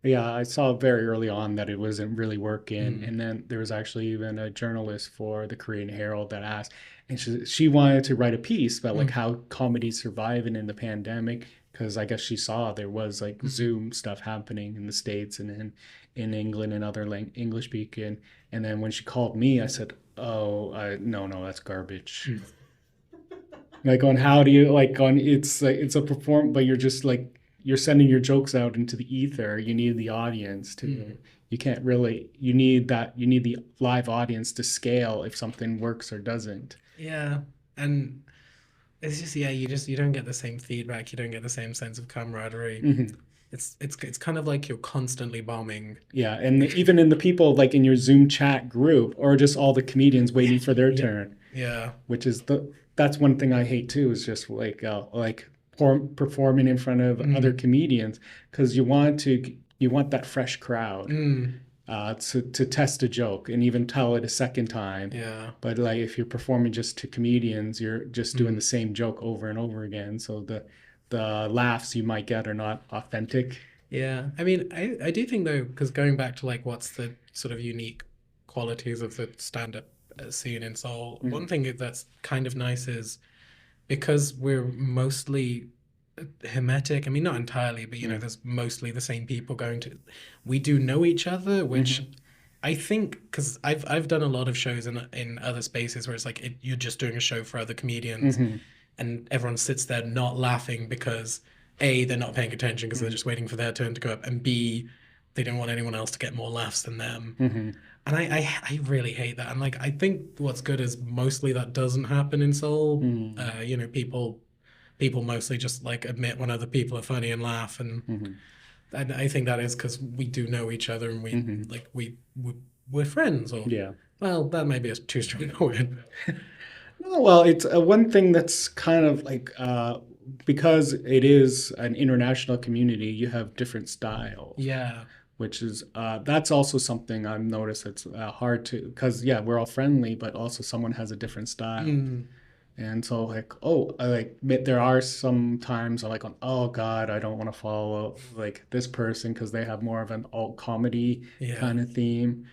Speaker 1: Yeah, I saw very early on that it wasn't really working.
Speaker 2: mm,
Speaker 1: And then there was actually even a journalist for the Korean Herald that asked, and she wanted to write a piece about like
Speaker 2: mm,
Speaker 1: how comedy's surviving in the pandemic. Because I guess she saw there was like
Speaker 2: mm,
Speaker 1: Zoom stuff happening in the States and in England and other English speaking. And then when she called me, I said, "Oh, no, no, that's garbage."
Speaker 2: mm.
Speaker 1: Like on how do you like on it's like it's a perform but you're just like you're sending your jokes out into the ether. You need the audience to
Speaker 2: Mm.
Speaker 1: you can't really you need the live audience to scale if something works or doesn't.
Speaker 2: Yeah. And it's just, yeah, you don't get the same feedback. You don't get the same sense of camaraderie.
Speaker 1: Hmm.
Speaker 2: It's kind of like you're constantly bombing.
Speaker 1: Yeah, and even in the people like in your Zoom chat group or just all the comedians waiting for their
Speaker 2: Yeah.
Speaker 1: turn,
Speaker 2: Yeah.
Speaker 1: which is the that's one thing I hate too is just like performing in front of other
Speaker 2: Mm.
Speaker 1: comedians because you want that fresh crowd.
Speaker 2: Mm.
Speaker 1: To test a joke and even tell it a second time.
Speaker 2: Yeah.
Speaker 1: But like if you're performing just to comedians, you're just doing
Speaker 2: Mm.
Speaker 1: the same joke over and over again. So the laughs you might get are not authentic.
Speaker 2: Yeah, I mean, I do think though, because going back to like what's the sort of unique qualities of the stand-up scene in Seoul, one
Speaker 1: Mhm.
Speaker 2: thing that's kind of nice is because we're mostly hermetic. I mean, not entirely, but
Speaker 1: Mm.
Speaker 2: there's mostly the same people going to. We do know each other, which
Speaker 1: Mhm.
Speaker 2: I think because I've done a lot of shows in other spaces where it's like you're just doing a show for other comedians,
Speaker 1: Mhm.
Speaker 2: and everyone sits there not laughing because A, they're not paying attention because they're
Speaker 1: Mhm.
Speaker 2: just waiting for their turn to go up, and B, they don't want anyone else to get more laughs than them.
Speaker 1: Mhm.
Speaker 2: And I really hate that. And like I think what's good is mostly that doesn't happen in Seoul.
Speaker 1: Mhm.
Speaker 2: People mostly just like admit when other people are funny and laugh,
Speaker 1: Mhm.
Speaker 2: and I think that is because we do know each other and
Speaker 1: Mhm.
Speaker 2: we're friends. Or
Speaker 1: Yeah.
Speaker 2: well, that may be a too strong a word.
Speaker 1: No, well, it's one thing that's kind of like because it is an international community, you have different styles.
Speaker 2: Yeah.
Speaker 1: Which is that's also something I've noticed it's hard to because yeah we're all friendly but also someone has a different style
Speaker 2: Mm,
Speaker 1: and so like oh I like there are some times I'm like oh God I don't want to follow like this person because they have more of an alt comedy
Speaker 2: yeah.
Speaker 1: kind of theme.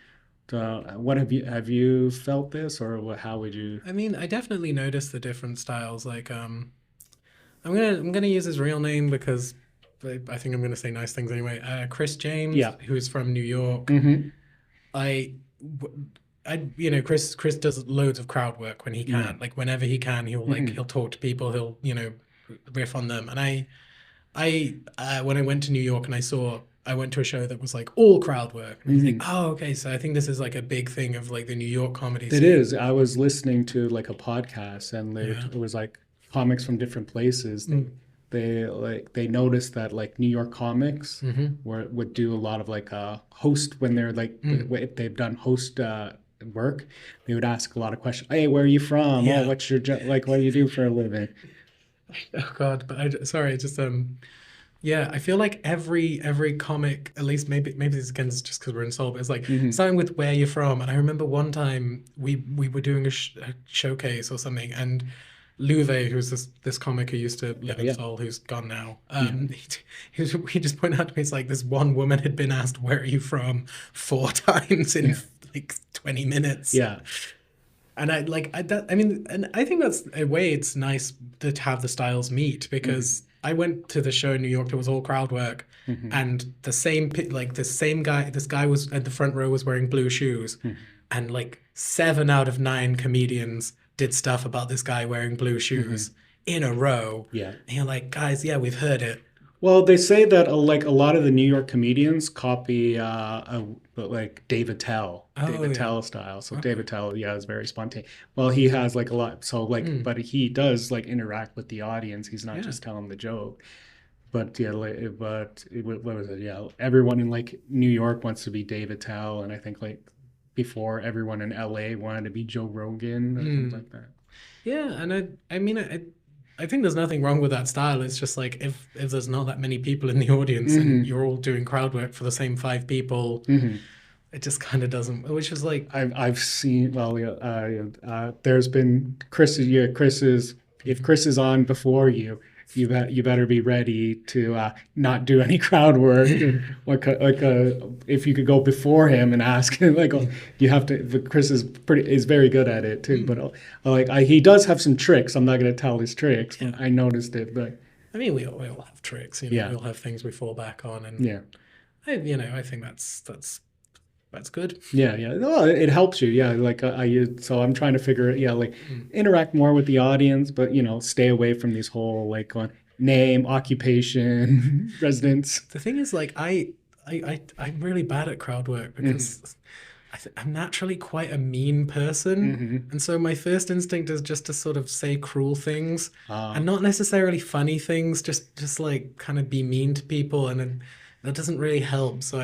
Speaker 1: What have you felt this or how would you?
Speaker 2: I mean, I definitely noticed the different styles. Like, I'm gonna use his real name because I think I'm gonna say nice things anyway. Chris James,
Speaker 1: Yeah.
Speaker 2: who is from New York.
Speaker 1: Mm-hmm.
Speaker 2: I, Chris does loads of crowd work when he
Speaker 1: Yeah.
Speaker 2: can. Like whenever he can,
Speaker 1: Mm-hmm.
Speaker 2: he'll talk to people. He'll riff on them. And when I went to New York and I went to a show that was like all crowd work, and I was like,
Speaker 1: Mm-hmm.
Speaker 2: oh, okay. So I think this is like a big thing of like the New York comedy
Speaker 1: It
Speaker 2: scene.
Speaker 1: is. I was listening to like a podcast and
Speaker 2: Yeah.
Speaker 1: it was like comics from different places.
Speaker 2: Mm.
Speaker 1: They noticed that like New York comics
Speaker 2: Mm-hmm.
Speaker 1: would do a lot of like host when they're like
Speaker 2: Mm.
Speaker 1: if they've done host work, they would ask a lot of questions. Hey, where are you from? Oh,
Speaker 2: Yeah.
Speaker 1: what's your like what do you do for a living?
Speaker 2: Oh God, but sorry, just Yeah, I feel like every comic, at least maybe this again is just because we're in Seoul, but it's like
Speaker 1: Hmm.
Speaker 2: starting with where you're from. And I remember one time we were doing a showcase or something, and Luve, who's this comic who used to live in
Speaker 1: Yeah.
Speaker 2: Seoul, who's gone now,
Speaker 1: Yeah.
Speaker 2: he just pointed out to me, it's like this one woman had been asked, "Where are you from?" 4 times in
Speaker 1: Yeah.
Speaker 2: like 20 minutes.
Speaker 1: Yeah.
Speaker 2: And I mean, and I think that's a way it's nice to have the styles meet,
Speaker 1: Hmm.
Speaker 2: because I went to the show in New York that was all crowd work,
Speaker 1: Hmm.
Speaker 2: and the same guy, this guy was at the front row was wearing blue shoes, and like 7 out of 9 comedians did stuff about this guy wearing blue
Speaker 1: Hmm.
Speaker 2: shoes in a row.
Speaker 1: Yeah.
Speaker 2: And you're like, guys, yeah, we've heard it.
Speaker 1: Well, they say that like a lot of the New York comedians copy like
Speaker 2: Oh
Speaker 1: David
Speaker 2: yeah.
Speaker 1: Tell style. So
Speaker 2: Okay.
Speaker 1: David Tell, yeah, is very spontaneous. Well, he has like a lot. So like,
Speaker 2: Mm,
Speaker 1: but he does like interact with the audience. He's not
Speaker 2: yeah.
Speaker 1: just telling the joke. But yeah, like, what was it? Yeah, everyone in like New York wants to be David Tell, and I think like before everyone in LA wanted to be Joe Rogan or things
Speaker 2: Mm.
Speaker 1: like that.
Speaker 2: Yeah, and I mean, I think there's nothing wrong with that style. It's just like if there's not that many people in the audience and
Speaker 1: Hmm.
Speaker 2: you're all doing crowd work for the same 5 people,
Speaker 1: Hmm.
Speaker 2: it just kind of doesn't. Which is like,
Speaker 1: I've seen well yeah, there's been Chris yeah Chris is if Chris is on before you better be ready to not do any crowd work like if you could go before him and ask him like you have to but Chris is very good at it too but
Speaker 2: mm,
Speaker 1: he does have some tricks. I'm not going to tell his tricks
Speaker 2: yeah.
Speaker 1: but I noticed it but
Speaker 2: I mean, we all have tricks,
Speaker 1: yeah
Speaker 2: we all have things we fall back on, and
Speaker 1: yeah.
Speaker 2: I think that's good.
Speaker 1: Yeah, yeah. Well, it helps you. Yeah, like so I'm trying to figure it. Yeah, like
Speaker 2: Mm.
Speaker 1: interact more with the audience, but stay away from these whole like name, occupation, residence.
Speaker 2: The thing is, like, I'm really bad at crowd work
Speaker 1: Hmm.
Speaker 2: because I'm naturally quite a mean person.
Speaker 1: Hmm.
Speaker 2: And so my first instinct is just to sort of say cruel things,
Speaker 1: Uh,
Speaker 2: and not necessarily funny things, just like kind of be mean to people. And then that doesn't really help. So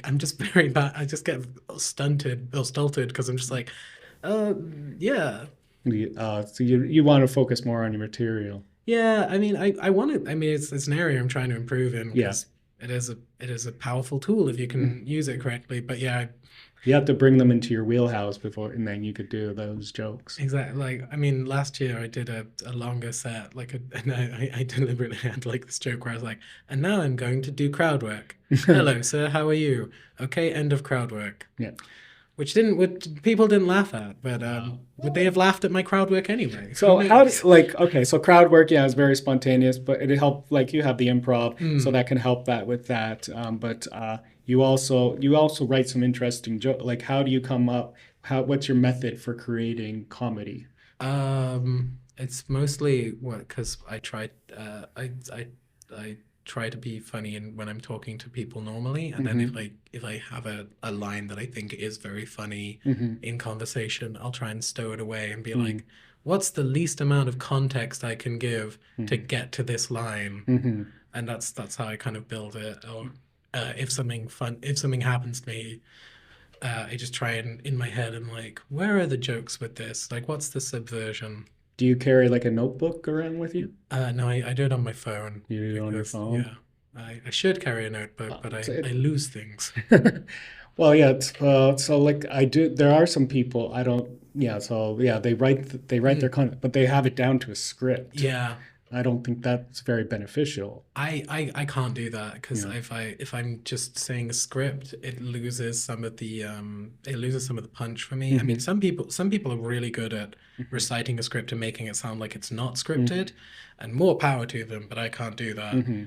Speaker 2: I'm just very bad. I just get stunted or stulted because I'm just like, uh, yeah.
Speaker 1: so you want to focus more on your material.
Speaker 2: Yeah, I mean, I want to. I mean, it's an area I'm trying to improve in,
Speaker 1: Yeah.
Speaker 2: because it is a powerful tool if you
Speaker 1: Mhm.
Speaker 2: can use it correctly. But yeah,
Speaker 1: You have to bring them into your wheelhouse before, and then you could do those jokes.
Speaker 2: exactly. Like, I mean, last year I did a longer set, and I deliberately had like this joke where I was like, and now I'm going to do crowd work. Hello, sir, how are you? Okay, end of crowd work.
Speaker 1: Yeah.
Speaker 2: Which people didn't laugh at, but would they
Speaker 1: Well,
Speaker 2: have laughed at my crowd work anyway? Who
Speaker 1: so how
Speaker 2: knows?
Speaker 1: like okay, so crowd work, yeah, is very spontaneous, but it help like you have the improv, so
Speaker 2: Hmm.
Speaker 1: that can help that with that. But you also write some interesting joke. Like how do you come up? What's your method for creating comedy?
Speaker 2: It's mostly what, because I try to be funny and when I'm talking to people normally, and then
Speaker 1: Hmm.
Speaker 2: if I have a line that I think is very funny
Speaker 1: Hmm.
Speaker 2: in conversation, I'll try and stow it away and be
Speaker 1: Hmm.
Speaker 2: like, what's the least amount of context I can give to
Speaker 1: Hmm.
Speaker 2: get to this line?
Speaker 1: Hmm.
Speaker 2: And that's how I kind of build it. Or if something happens to me, I just try and in my head I'm like, where are the jokes with this? Like, what's the subversion?
Speaker 1: Do you carry like a notebook around with you?
Speaker 2: No, I do it on my phone,
Speaker 1: You do it on your
Speaker 2: because
Speaker 1: phone?
Speaker 2: yeah, I should carry a notebook, but
Speaker 1: So
Speaker 2: I lose things.
Speaker 1: well, yeah. So like I do. There are some people I don't. Yeah. So yeah, they write their
Speaker 2: Mm,
Speaker 1: content, but they have it down to a script.
Speaker 2: yeah,
Speaker 1: I don't think that's very beneficial.
Speaker 2: I can't do that, because
Speaker 1: Yeah.
Speaker 2: if I'm just saying a script, it loses some of the punch for me. I mean,
Speaker 1: Hmm.
Speaker 2: some people are really good at
Speaker 1: Hmm.
Speaker 2: reciting a script and making it sound like it's not scripted,
Speaker 1: Hmm.
Speaker 2: and more power to them, but I can't do that.
Speaker 1: Hmm.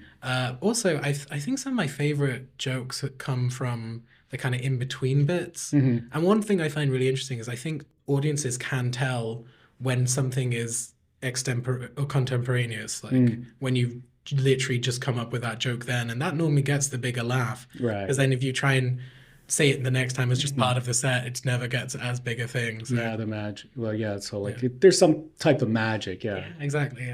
Speaker 2: Also, I think some of my favorite jokes come from the kind of in between bits.
Speaker 1: Hmm.
Speaker 2: And one thing I find really interesting is I think audiences can tell when something is extempor or contemporaneous, like
Speaker 1: Hmm.
Speaker 2: when you've literally just come up with that joke then, and that normally gets the bigger laugh.
Speaker 1: Right.
Speaker 2: Because then if you try and say it the next time as just
Speaker 1: Hmm.
Speaker 2: part of the set, it never gets as big a thing. So
Speaker 1: Yeah, the magic. Well, yeah. So
Speaker 2: yeah,
Speaker 1: like, there's some type of magic. Yeah.
Speaker 2: yeah, exactly.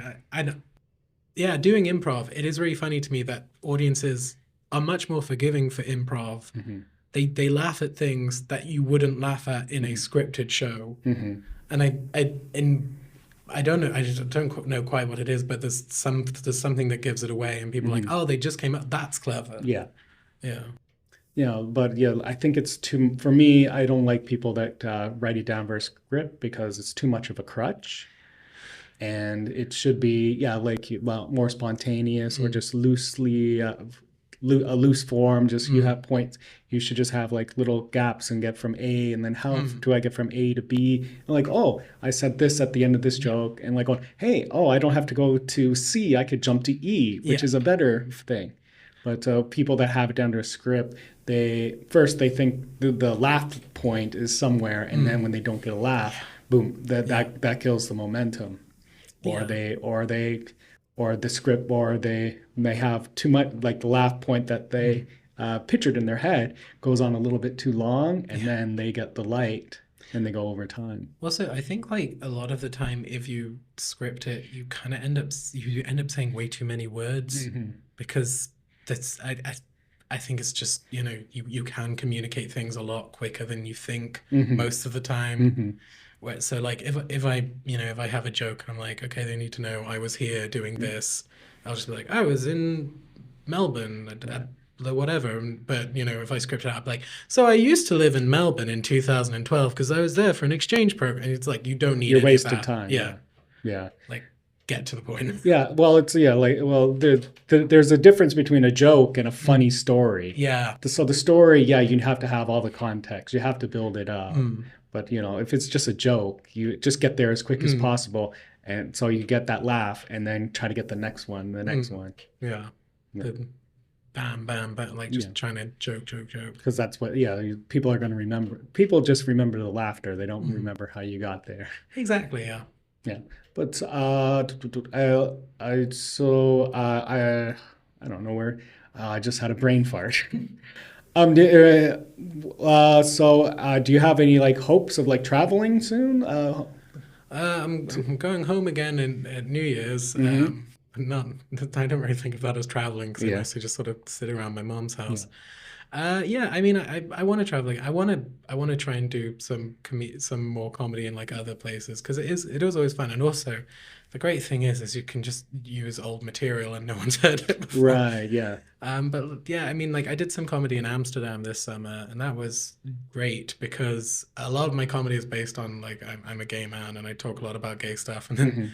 Speaker 2: Yeah, doing improv, it is really funny to me that audiences are much more forgiving for improv.
Speaker 1: Hmm.
Speaker 2: They laugh at things that you wouldn't laugh at in a
Speaker 1: Hmm.
Speaker 2: scripted show.
Speaker 1: Hmm.
Speaker 2: And I don't know. I just don't know quite what it is, but there's something that gives it away, and people are like,
Speaker 1: Hmm.
Speaker 2: oh, they just came out. That's clever.
Speaker 1: Yeah.
Speaker 2: Yeah.
Speaker 1: But yeah, I think it's too, for me, I don't like people that write it down versus script because it's too much of a crutch. And it should be, yeah, like, well, more spontaneous or
Speaker 2: Mm,
Speaker 1: just loosely, a loose form. Just you
Speaker 2: mm,
Speaker 1: have points, you should just have like little gaps and get from A, and then how
Speaker 2: mm.
Speaker 1: do I get from A to B? And like, oh, I said this at the end of this
Speaker 2: Yeah.
Speaker 1: joke, and like, oh, hey, oh, I don't have to go to C, I could jump to E, which
Speaker 2: Yeah.
Speaker 1: is a better thing. But people that have it down to a script, they first they think the laugh point is somewhere, and then
Speaker 2: Mm.
Speaker 1: when they don't get a laugh, boom,
Speaker 2: Yeah.
Speaker 1: that kills the momentum. Or
Speaker 2: Yeah.
Speaker 1: the script, or they have too much, like the laugh point that
Speaker 2: Mm.
Speaker 1: they pictured in their head goes on a little bit too long, and
Speaker 2: Yeah.
Speaker 1: then they get the light and they go over time.
Speaker 2: Also, I think like a lot of the time, if you script it, you kind of end up saying way too many words
Speaker 1: Hmm.
Speaker 2: because that's I think it's just you can communicate things a lot quicker than you think
Speaker 1: Hmm.
Speaker 2: most of the time.
Speaker 1: Hmm.
Speaker 2: So like if I have a joke and I'm like, okay, they need to know I was here doing this, I'll just be like, I was in Melbourne at
Speaker 1: Yeah.
Speaker 2: the whatever. But if I script it out, I'm like, so I used to live in Melbourne in 2012 because I was there for an exchange program. And it's like you don't need
Speaker 1: Your
Speaker 2: any of
Speaker 1: wasted
Speaker 2: that.
Speaker 1: time.
Speaker 2: Yeah,
Speaker 1: Yeah. Yeah.
Speaker 2: like get to the point.
Speaker 1: Yeah. Well, it's, yeah, like, well, there's a difference between a joke and a funny
Speaker 2: Mm.
Speaker 1: story.
Speaker 2: Yeah.
Speaker 1: So the story, yeah, you have to have all the context. You have to build it up.
Speaker 2: Mm.
Speaker 1: But if it's just a joke, you just get there as quick as
Speaker 2: Mm.
Speaker 1: possible, and so you get that laugh, and then try to get the next one, the next
Speaker 2: Mm.
Speaker 1: one.
Speaker 2: Yeah.
Speaker 1: Yeah.
Speaker 2: The bam, bam, bam, like
Speaker 1: Yeah.
Speaker 2: just trying to joke, joke, joke.
Speaker 1: Because that's what, yeah, people are going to remember. People just remember the laughter. They don't
Speaker 2: Mm.
Speaker 1: remember how you got there.
Speaker 2: Exactly. Yeah.
Speaker 1: Yeah. But I don't know where. I just had a brain fart. Do you have any like hopes of like traveling soon?
Speaker 2: I'm going home again at New Year's.
Speaker 1: Mm-hmm.
Speaker 2: Not I don't really think of that as traveling because I
Speaker 1: Yeah.
Speaker 2: mostly just sort of sit around my mom's
Speaker 1: Yeah.
Speaker 2: house. Yeah, I mean, I want to travel. Like, I want to try and do some more comedy in like other places because it is always fun. And also, the great thing is you can just use old material and no one's heard it before.
Speaker 1: Right. Yeah.
Speaker 2: But yeah, I mean, like I did some comedy in Amsterdam this summer, and that was great because a lot of my comedy is based on like I'm a gay man and I talk a lot about gay stuff, and then
Speaker 1: Hmm.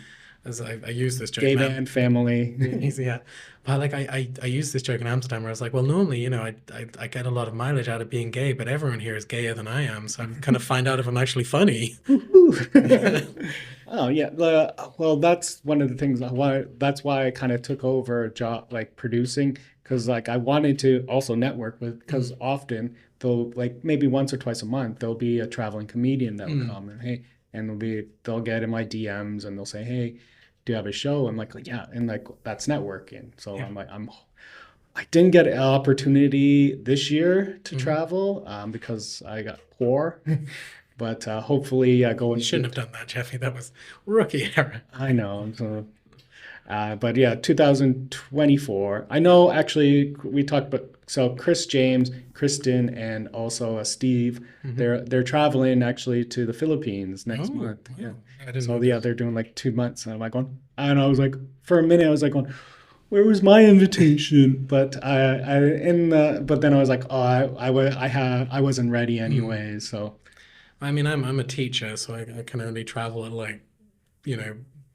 Speaker 2: as I use this joke
Speaker 1: Gay
Speaker 2: now.
Speaker 1: man family.
Speaker 2: Yeah, but like I use this joke in Amsterdam where I was like, well, normally I get a lot of mileage out of being gay, but everyone here is gayer than I am, so I'm kind of find out if I'm actually funny.
Speaker 1: Oh yeah. Well, that's one of the things why that's why I kind of took over a job like producing, because like I wanted to also network with, because
Speaker 2: Mm,
Speaker 1: often they'll, like, maybe once or twice a month there'll be a traveling comedian that'll
Speaker 2: mm,
Speaker 1: come, and hey, and they'll get in my DMs and they'll say, hey, do you have a show? I'm like, yeah, and like that's networking. So
Speaker 2: yeah.
Speaker 1: I didn't get an opportunity this year to
Speaker 2: Mm.
Speaker 1: travel, because I got poor. But hopefully,
Speaker 2: You
Speaker 1: going
Speaker 2: shouldn't
Speaker 1: to,
Speaker 2: have done that, Jeffy. That was rookie error.
Speaker 1: I know. So, but yeah, 2024. I know actually we talked about, so Chris James, Kristen, and also Steve.
Speaker 2: Hmm.
Speaker 1: They're traveling actually to the Philippines next
Speaker 2: Oh,
Speaker 1: month. Yeah.
Speaker 2: wow. I didn't
Speaker 1: So
Speaker 2: know
Speaker 1: yeah,
Speaker 2: this.
Speaker 1: they're doing like 2 months, and I'm like going, and I was like, for a minute, I was like going, where was my invitation? But then I was like, oh, I wasn't ready
Speaker 2: Mm.
Speaker 1: anyway. So
Speaker 2: I mean, I'm a teacher, so I can only travel at like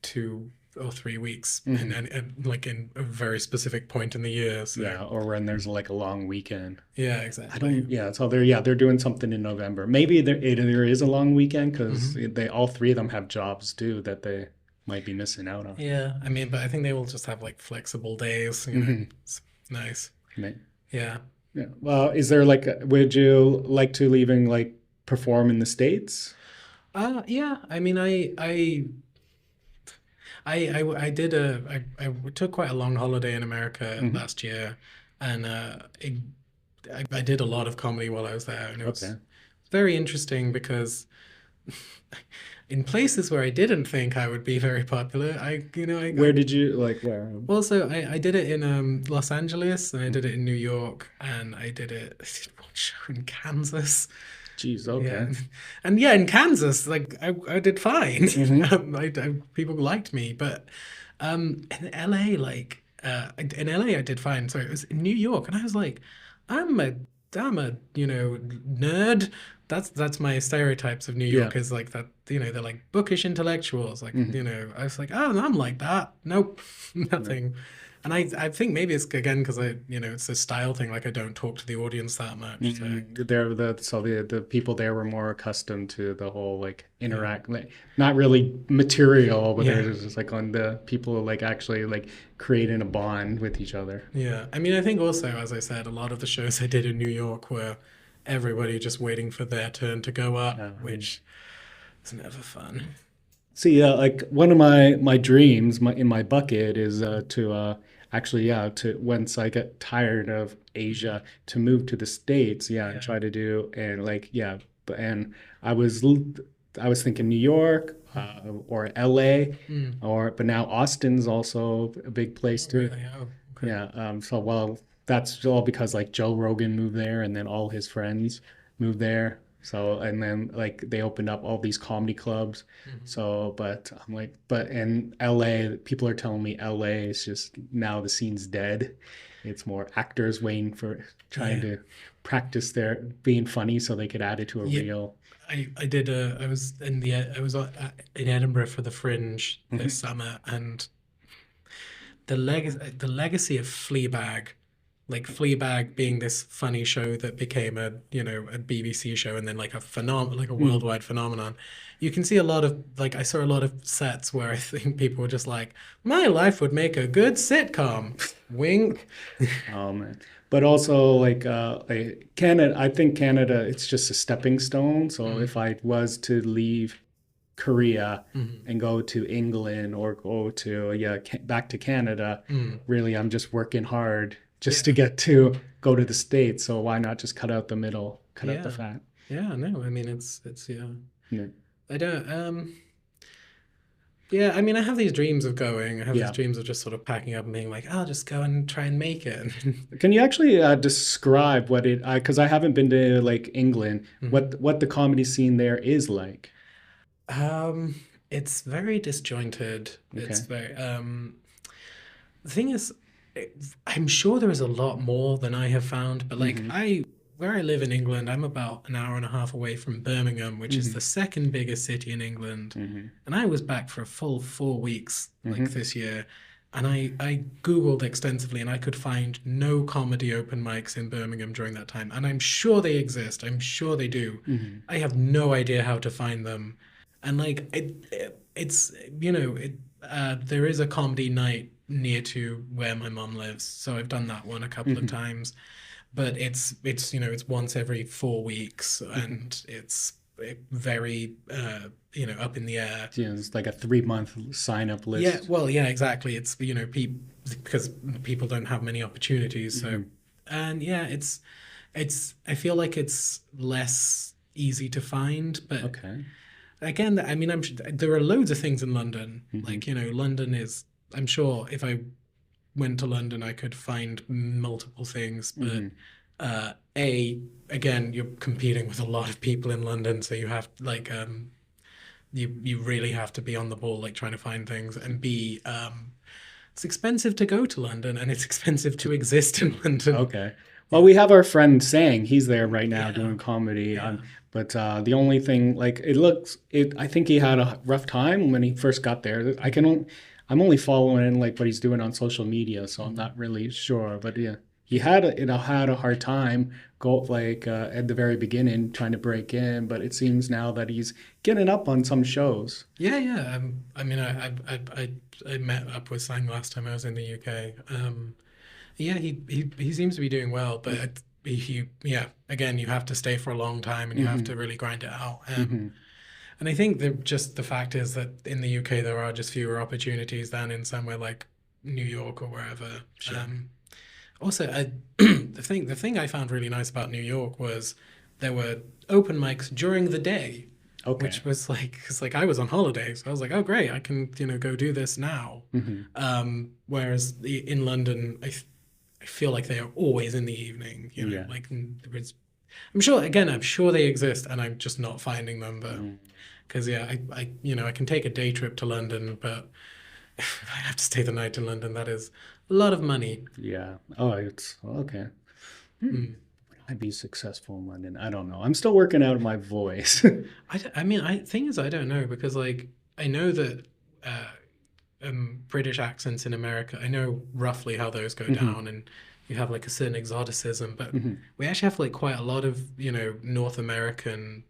Speaker 2: 2 or 3 weeks, and,
Speaker 1: mhm.
Speaker 2: like in a very specific point in the year. So
Speaker 1: Yeah, or when there's like a long weekend.
Speaker 2: yeah,
Speaker 1: I
Speaker 2: exactly.
Speaker 1: don't. Yeah, so they're doing something in November. Maybe there is a long weekend because
Speaker 2: Hmm.
Speaker 1: they all three of them have jobs too that they might be missing out on.
Speaker 2: Yeah, I mean, but I think they will just have like flexible days.
Speaker 1: Hmm.
Speaker 2: It's nice.
Speaker 1: Yeah.
Speaker 2: Yeah.
Speaker 1: Well, is there like would you like to leaving like perform in the States?
Speaker 2: Yeah. I mean, I did I took quite a long holiday in America
Speaker 1: Hmm.
Speaker 2: last year, and I did a lot of comedy while I was there, and it was
Speaker 1: Okay.
Speaker 2: very interesting because in places where I didn't think I would be very popular, I
Speaker 1: Where did you like where?
Speaker 2: well, so I did it in Los Angeles, and I did it in New York, and I did one show in Kansas.
Speaker 1: Geez,
Speaker 2: Yeah,
Speaker 1: okay.
Speaker 2: and yeah, in Kansas, like I did fine.
Speaker 1: Hmm.
Speaker 2: People liked me, but in LA, in LA, I did fine. So it was in New York, and I was like, I'm a nerd. That's my stereotypes of New
Speaker 1: Yeah.
Speaker 2: York is like that. They're like bookish intellectuals. Like
Speaker 1: Hmm.
Speaker 2: I was like, oh, I'm like that. Nope,
Speaker 1: Yeah.
Speaker 2: nothing. And I think maybe it's again because it's a style thing. Like I don't talk to the audience that much. So
Speaker 1: They're the people there were more accustomed to the whole like
Speaker 2: yeah,
Speaker 1: interact, like, not really material, but they're
Speaker 2: yeah.
Speaker 1: just like on the people like actually like creating a bond with each other.
Speaker 2: Yeah, I mean, I think also, as I said, a lot of the shows I did in New York were everybody just waiting for their turn to go up,
Speaker 1: Yeah.
Speaker 2: which is never fun.
Speaker 1: See, like one of my dreams, in my bucket is to actually, yeah, to once I get tired of Asia, to move to the States, yeah, and
Speaker 2: Yeah.
Speaker 1: try to do, and like, yeah, and I was l- I was thinking New York, or LA,
Speaker 2: Mm.
Speaker 1: but now Austin's also a big place
Speaker 2: Oh,
Speaker 1: too.
Speaker 2: really? Oh, okay.
Speaker 1: Yeah. So, well, that's all because like Joe Rogan moved there, and then all his friends moved there. So, and then like they opened up all these comedy clubs.
Speaker 2: Hmm.
Speaker 1: So, but I'm like, but in LA, people are telling me LA is just now the scene's dead. It's more actors waiting for trying
Speaker 2: Yeah.
Speaker 1: to practice their being funny so they could add it to a
Speaker 2: Yeah.
Speaker 1: reel.
Speaker 2: I did I was in the I was in Edinburgh for the Fringe this
Speaker 1: Hmm.
Speaker 2: summer, and the legacy of Fleabag, like Fleabag being this funny show that became a BBC show and then like like a
Speaker 1: Mm.
Speaker 2: worldwide phenomenon. You can see a lot of like I saw a lot of sets where I think people were just like, my life would make a good sitcom. Wink.
Speaker 1: Oh man. But also like Canada, I think Canada, it's just a stepping stone. So
Speaker 2: Mm,
Speaker 1: if I was to leave Korea
Speaker 2: mm,
Speaker 1: and go to England or go to, yeah, back to Canada,
Speaker 2: mm.
Speaker 1: really I'm just working hard just to
Speaker 2: Yeah,
Speaker 1: get to go to the States. So why not just cut out the middle, cut out the
Speaker 2: yeah,
Speaker 1: fat?
Speaker 2: yeah. No, I mean it's yeah.
Speaker 1: Yeah.
Speaker 2: I don't Yeah, I mean I have these dreams of going. I have these
Speaker 1: Yeah.
Speaker 2: dreams of just sort of packing up and being like, I'll just go and try and make it.
Speaker 1: Can you actually describe what it, because I haven't been to like England,
Speaker 2: Mhm.
Speaker 1: what the comedy scene there is like?
Speaker 2: Um, it's very disjointed. It's
Speaker 1: Okay.
Speaker 2: very the thing is, I'm sure there is a lot more than I have found, but like
Speaker 1: Hmm.
Speaker 2: where I live in England, I'm about an hour and a half away from Birmingham, which is
Speaker 1: Hmm.
Speaker 2: the second biggest city in England.
Speaker 1: Hmm.
Speaker 2: And I was back for a full 4 weeks like
Speaker 1: Hmm.
Speaker 2: this year. And I Googled extensively and I could find no comedy open mics in Birmingham during that time. And I'm sure they exist. I'm sure they do.
Speaker 1: Hmm.
Speaker 2: I have no idea how to find them. And like it's there is a comedy night near to where my mom lives, so I've done that one a couple of
Speaker 1: Hmm.
Speaker 2: times. But it's once every 4 weeks,
Speaker 1: Hmm.
Speaker 2: and it's very up in the air.
Speaker 1: Yeah, it's like a 3 month sign up
Speaker 2: Yeah,
Speaker 1: list.
Speaker 2: well, yeah, exactly. It's because people don't have many opportunities. So,
Speaker 1: Hmm.
Speaker 2: and yeah, it's I feel like it's less easy to find, but
Speaker 1: Okay.
Speaker 2: again, I mean, there are loads of things in London.
Speaker 1: Hmm.
Speaker 2: Like, London is, I'm sure if I went to London, I could find multiple things. But
Speaker 1: Hmm.
Speaker 2: again, you're competing with a lot of people in London, so you have like you really have to be on the ball, like trying to find things. And B, it's expensive to go to London, and it's expensive to exist in London.
Speaker 1: Okay. Well,
Speaker 2: Yeah,
Speaker 1: we have our friend Sang. He's there right now
Speaker 2: yeah,
Speaker 1: doing comedy.
Speaker 2: yeah.
Speaker 1: But the only thing, like, I think he had a rough time when he first got there. I'm only following like what he's doing on social media, so I'm
Speaker 2: Mhm.
Speaker 1: not really sure. But yeah, he had a hard time go like at the very beginning trying to break in. But it seems now that he's getting up on some shows.
Speaker 2: Yeah, yeah. I mean, I met up with Sang last time I was in the UK. Yeah, he seems to be doing well, but yeah, again, you have to stay for a long time and you have
Speaker 1: Hmm.
Speaker 2: to really grind it out.
Speaker 1: Hmm.
Speaker 2: And I think that just the fact is that in the UK there are just fewer opportunities than in somewhere like New York or wherever.
Speaker 1: Sure.
Speaker 2: Um, Also, the thing I found really nice about New York was there were open mics during the day,
Speaker 1: Okay.
Speaker 2: which was like, because like I was on holiday, so I was like, oh great, I can go do this now.
Speaker 1: Hmm.
Speaker 2: Whereas in London, I feel like they are always in the evening.
Speaker 1: Yeah.
Speaker 2: Like there is. I'm sure they exist, and I'm just not finding them. But
Speaker 1: Mm,
Speaker 2: because yeah, I can take a day trip to London, but if I have to stay the night in London, that is a lot of money.
Speaker 1: yeah. Oh, it's okay. Hmm.
Speaker 2: Mm.
Speaker 1: I'd be successful in London. I don't know. I'm still working out my voice.
Speaker 2: I mean, thing is, I don't know because like I know that uh, British accents in America, I know roughly how those go
Speaker 1: Hmm.
Speaker 2: down, and you have like a certain exoticism, but
Speaker 1: Hmm.
Speaker 2: we actually have like quite a lot of North American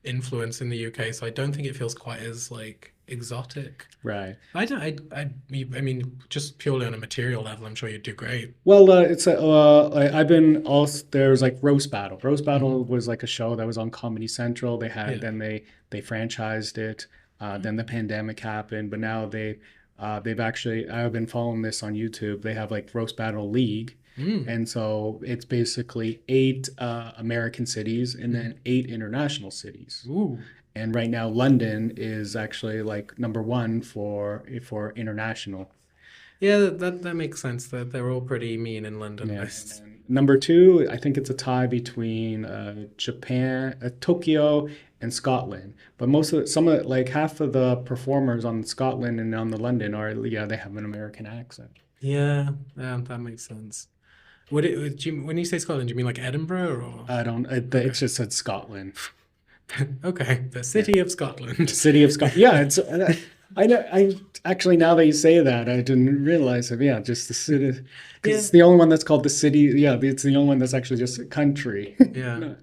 Speaker 2: influence in the UK, so I don't think it feels quite as like exotic.
Speaker 1: Right.
Speaker 2: I don't. I mean, just purely on a material level, I'm sure you'd do great.
Speaker 1: Well, I've been also there's like Roast Battle. Roast
Speaker 2: Hmm.
Speaker 1: Battle was like a show that was on Comedy Central. They had
Speaker 2: Yeah.
Speaker 1: then they franchised it. Then the pandemic happened, but now they've actually I've been following this on YouTube. They have like Roast Battle League,
Speaker 2: Mm.
Speaker 1: and so it's basically eight American cities and
Speaker 2: Hmm.
Speaker 1: then eight international cities.
Speaker 2: Ooh.
Speaker 1: And right now, London is actually like number one for international.
Speaker 2: Yeah, that makes sense. That they're all pretty mean in London
Speaker 1: Yeah, and
Speaker 2: most.
Speaker 1: then number two, I think it's a tie between Japan, Tokyo, and Scotland. But some of like half of the performers on Scotland and on the London are yeah they have an American accent.
Speaker 2: Yeah, yeah, that makes sense. When you say Scotland, do you mean like Edinburgh or?
Speaker 1: I don't. It
Speaker 2: Okay.
Speaker 1: just said Scotland.
Speaker 2: Okay, the
Speaker 1: Yeah,
Speaker 2: city of
Speaker 1: the
Speaker 2: Scotland.
Speaker 1: city of Scotland. Yeah, it's. I know. I actually now that you say that, I didn't realize it. Yeah, just the city, because
Speaker 2: Yeah,
Speaker 1: it's the only one that's called the city. Yeah, it's the only one that's actually just a country.
Speaker 2: yeah.
Speaker 1: No.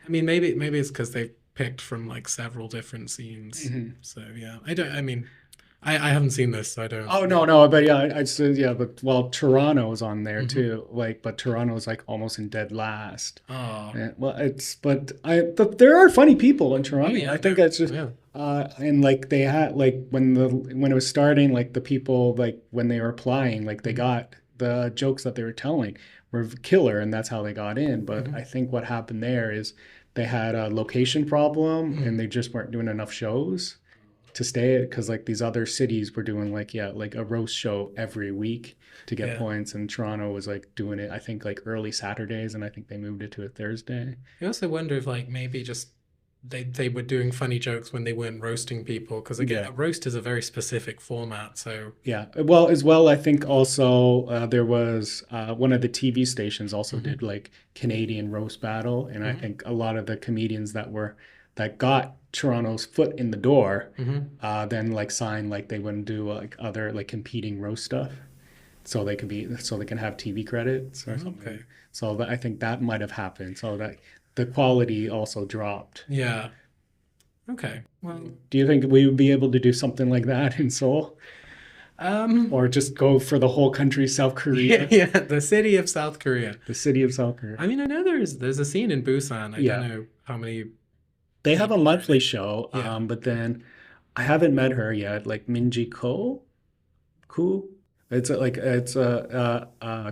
Speaker 2: I mean, maybe it's because they picked from like several different scenes.
Speaker 1: Mhm.
Speaker 2: So yeah, I don't. I mean, I haven't seen this, so I don't.
Speaker 1: Oh no, no, but yeah, I said yeah, but well, Toronto's on there
Speaker 2: Hmm.
Speaker 1: too. Like, but Toronto's like almost in dead last.
Speaker 2: Oh,
Speaker 1: Well, but there are funny people in
Speaker 2: oh
Speaker 1: Toronto.
Speaker 2: yeah,
Speaker 1: I think it's just
Speaker 2: yeah.
Speaker 1: and like they had like when it was starting, like the people like when they were applying, like they
Speaker 2: Hmm.
Speaker 1: got the jokes that they were telling were killer, and that's how they got in. But I
Speaker 2: Hmm.
Speaker 1: think what happened there is they had a location problem, and
Speaker 2: Hmm.
Speaker 1: they just weren't doing enough shows to stay it because like these other cities were doing like yeah like a roast show every week to get
Speaker 2: Yeah.
Speaker 1: points, and Toronto was like doing it I think like early Saturdays, and I think they moved it to a Thursday.
Speaker 2: I also wonder if like maybe just they were doing funny jokes when they weren't roasting people because again,
Speaker 1: Yeah,
Speaker 2: a roast is a very specific format. So
Speaker 1: yeah, well as well I think also there was one of the TV stations also
Speaker 2: hmm.
Speaker 1: did like Canadian roast battle, and I
Speaker 2: Hmm.
Speaker 1: think a lot of the comedians that got Toronto's foot in the door
Speaker 2: Hmm.
Speaker 1: then like signed like they wouldn't do like other like competing roast stuff so they can have TV credits or something.
Speaker 2: Okay.
Speaker 1: So I think that might have happened. So that the quality also dropped.
Speaker 2: Yeah. Okay. Well,
Speaker 1: Do you think we would be able to do something like that in Seoul,
Speaker 2: um,
Speaker 1: or just go for the whole country, South
Speaker 2: yeah,
Speaker 1: Korea,
Speaker 2: yeah, the city of South Korea.
Speaker 1: the city of South Korea?
Speaker 2: I mean, I know there's a scene in Busan. I don't
Speaker 1: Yeah,
Speaker 2: know how many
Speaker 1: they have a
Speaker 2: people are in
Speaker 1: monthly
Speaker 2: it.
Speaker 1: show,
Speaker 2: Yeah.
Speaker 1: but then I haven't met her yet. Like Minji Ku. It's a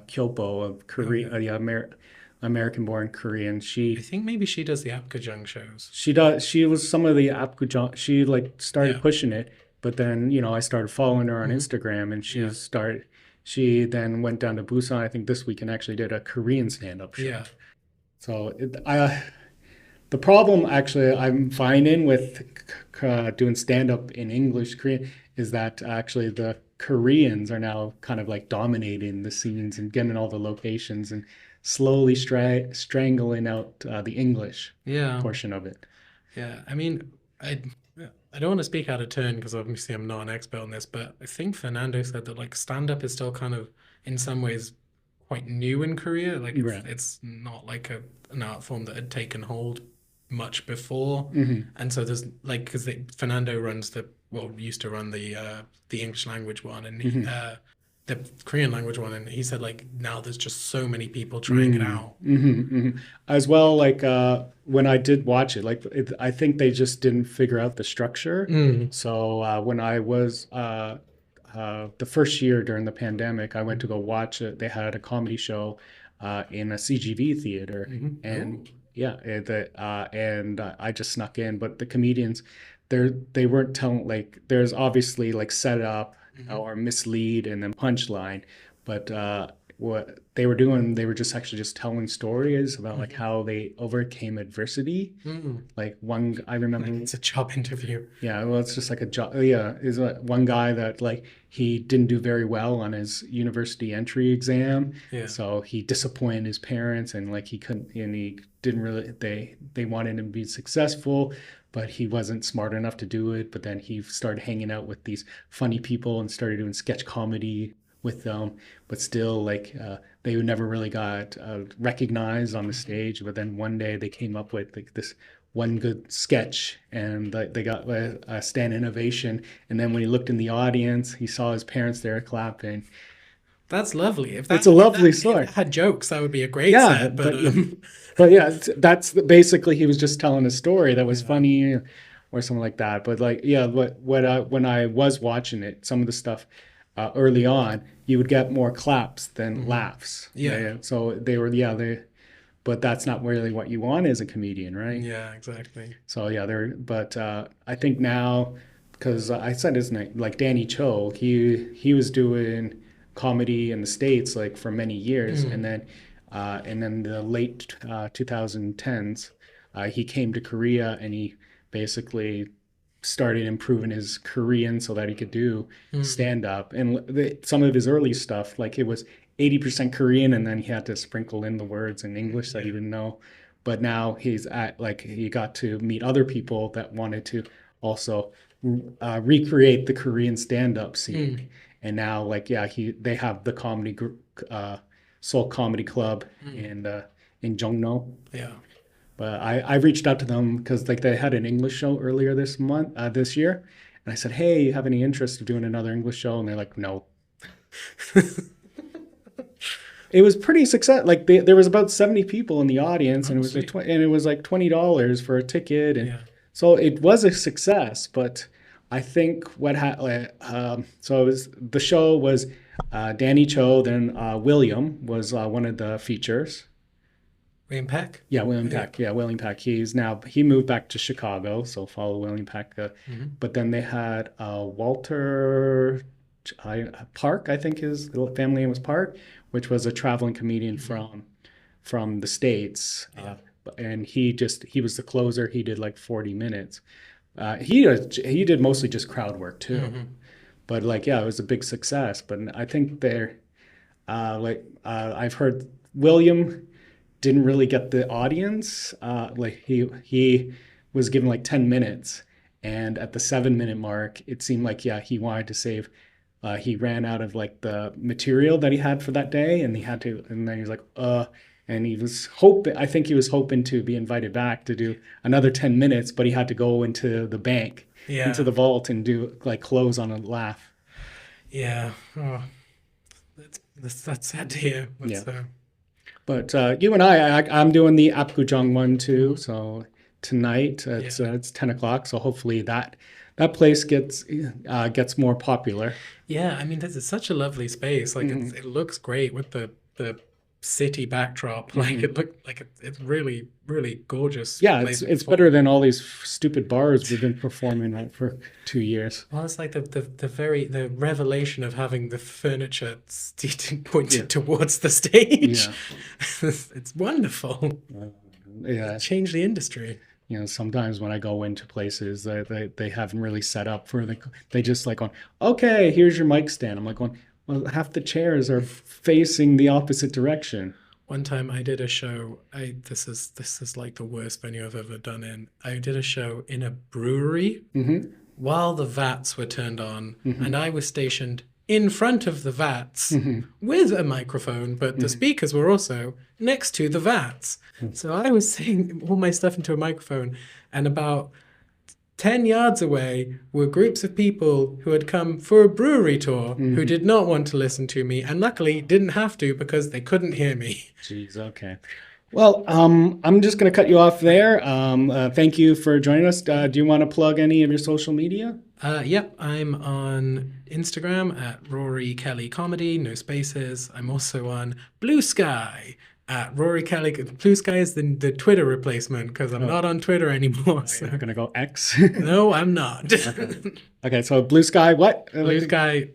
Speaker 1: Kyopo of Korea,
Speaker 2: Okay.
Speaker 1: yeah, American-born Korean.
Speaker 2: I think maybe she does the Apgujeong shows.
Speaker 1: She was some of the Apgujeong. She like started
Speaker 2: Yeah.
Speaker 1: pushing it, but then I started following her on
Speaker 2: Hmm.
Speaker 1: Instagram, and
Speaker 2: Yeah.
Speaker 1: She then went down to Busan. I think this week and actually did a Korean stand-up show.
Speaker 2: Yeah.
Speaker 1: So the problem actually I'm finding with doing stand-up in English Korean is that actually the Koreans are now kind of like dominating the scenes and getting all the locations and slowly strangling out the English
Speaker 2: Yeah.
Speaker 1: portion of it.
Speaker 2: Yeah. I mean, I I don't want to speak out of turn because obviously I'm not an expert on this, but I think Fernando said that like stand-up is still kind of in some ways quite new in Korea. Like
Speaker 1: Right.
Speaker 2: it's not like an art form that had taken hold much before.
Speaker 1: Hmm.
Speaker 2: And so there's like because Fernando runs used to run the English language one and
Speaker 1: Hmm.
Speaker 2: the Korean language one, and he said like now there's just so many people trying it
Speaker 1: Mm,
Speaker 2: out.
Speaker 1: hmm, hmm. As well, like when I did watch it, I think they just didn't figure out the structure.
Speaker 2: Mm.
Speaker 1: So when I was the first year during the pandemic, I went to go watch it. They had a comedy show in a CGV theater,
Speaker 2: Hmm. Oh.
Speaker 1: and yeah, and I just snuck in. But the comedians, they weren't telling like there's obviously like setup
Speaker 2: Hmm.
Speaker 1: or mislead and then punchline, but what they were doing, they were just actually just telling stories about like
Speaker 2: Mhm.
Speaker 1: how they overcame adversity.
Speaker 2: Mm.
Speaker 1: Like one, I remember,
Speaker 2: It's a job interview.
Speaker 1: yeah, well, it's just like a job. Yeah, is one guy that like he didn't do very well on his university entry exam,
Speaker 2: Yeah.
Speaker 1: so he disappointed his parents, and like he couldn't, and he didn't really. They wanted him to be successful, but he wasn't smart enough to do it. But then he started hanging out with these funny people and started doing sketch comedy with them, but still like they never really got recognized on the stage. But then one day they came up with like this one good sketch, and they got a stand innovation. And then when he looked in the audience, he saw his parents there clapping.
Speaker 2: That's lovely.
Speaker 1: It's a lovely story.
Speaker 2: Had jokes, that would be a great
Speaker 1: Yeah,
Speaker 2: set. But
Speaker 1: but yeah, that's basically he was just telling a story that was
Speaker 2: yeah.
Speaker 1: funny or something like that. But like, yeah, when I was watching it, some of the stuff early on, you would get more claps than
Speaker 2: Mhm.
Speaker 1: laughs.
Speaker 2: Yeah.
Speaker 1: So they were, yeah, but that's not really what you want as a comedian, right?
Speaker 2: Yeah, exactly.
Speaker 1: So yeah, but I think now, because I said his name, like Danny Cho, he was doing comedy in the States like for many years,
Speaker 2: Mm.
Speaker 1: and then the late 2010s, he came to Korea and he basically started improving his Korean so that he could do
Speaker 2: Mm.
Speaker 1: stand up. And some of his early stuff, like it was 80% Korean, and then he had to sprinkle in the words in English that he
Speaker 2: Yeah.
Speaker 1: didn't know. But now he's at like he got to meet other people that wanted to also recreate the Korean stand-up scene.
Speaker 2: Mm.
Speaker 1: And now, like, yeah, they have the comedy group, Seoul Comedy Club
Speaker 2: Mm.
Speaker 1: in Jongno.
Speaker 2: Yeah.
Speaker 1: But I reached out to them because like they had an English show earlier this year, and I said, "Hey, you have any interest of doing another English show?" And they're like, "No." It was pretty success. Like there was about 70 people in the audience, and
Speaker 2: Oh,
Speaker 1: it was
Speaker 2: sweet.
Speaker 1: and it was like $20 for a ticket, and
Speaker 2: Yeah.
Speaker 1: so it was a success. But I think so it was the show was Danny Cho, then William was one of the features.
Speaker 2: William Peck?
Speaker 1: Yeah, William
Speaker 2: Yeah.
Speaker 1: Peck. Yeah, William Peck. He moved back to Chicago, so follow William Peck.
Speaker 2: Mhm.
Speaker 1: But then they had Walter Park, I think his family name was Park, which was a traveling comedian
Speaker 2: Mhm.
Speaker 1: from the States.
Speaker 2: Yeah.
Speaker 1: And he was the closer. He did like 40 minutes. He did mostly just crowd work too.
Speaker 2: Mhm.
Speaker 1: But like, yeah, it was a big success. But I think I've heard William didn't really get the audience. Like he was given like 10 minutes, and at the 7 minute mark, it seemed like yeah he wanted to save. He ran out of like the material that he had for that day, and he had to. And then he was like, and he was hoping. I think he was hoping to be invited back to do another 10 minutes, but he had to go into the bank, into
Speaker 2: Yeah.
Speaker 1: the vault, and do like close on a laugh.
Speaker 2: Yeah. Oh, that's sad to hear.
Speaker 1: Yeah.
Speaker 2: That's
Speaker 1: But you and I'm doing the Apgujeong one too.
Speaker 2: Mhm.
Speaker 1: So tonight
Speaker 2: Yeah.
Speaker 1: it's 10 o'clock. So hopefully that place gets more popular.
Speaker 2: Yeah, I mean, this is such a lovely space. Like
Speaker 1: Hmm.
Speaker 2: it looks great with the city backdrop. Like
Speaker 1: Hmm.
Speaker 2: it looked like it's really really gorgeous
Speaker 1: Yeah,
Speaker 2: place to
Speaker 1: it's better
Speaker 2: perform.
Speaker 1: than all these stupid bars we've been performing at for 2 years.
Speaker 2: Well, it's like the revelation of having the furniture seated
Speaker 1: Yeah,
Speaker 2: pointed towards the stage.
Speaker 1: yeah,
Speaker 2: It's wonderful.
Speaker 1: uh, yeah.
Speaker 2: Change the industry.
Speaker 1: Sometimes when I go into places, they haven't really set up for they just like going, okay, here's your mic stand. I'm like going, well, half the chairs are facing the opposite direction.
Speaker 2: One time I did a show. This is like the worst venue I've ever done in. I did a show in a brewery
Speaker 1: Hmm.
Speaker 2: while the vats were turned on,
Speaker 1: Hmm.
Speaker 2: and I was stationed in front of the vats
Speaker 1: Hmm.
Speaker 2: with a microphone, but the
Speaker 1: Hmm.
Speaker 2: speakers were also next to the vats. So I was saying all my stuff into a microphone, and about 10 yards away were groups of people who had come for a brewery tour who did not want to listen to me, and luckily didn't have to because they couldn't hear me.
Speaker 1: Jeez, okay. Well, I'm just going to cut you off there. Thank you for joining us. Do you want to plug any of your social media?
Speaker 2: Yep, I'm on Instagram at Rory Kelly Comedy, no spaces. I'm also on Blue Sky at Rory Kelly. Blue Sky is the Twitter replacement because I'm
Speaker 1: Oh,
Speaker 2: not on Twitter anymore.
Speaker 1: you're
Speaker 2: So
Speaker 1: not going to go X?
Speaker 2: no, I'm not.
Speaker 1: Okay, so Blue Sky, what?
Speaker 2: Blue Sky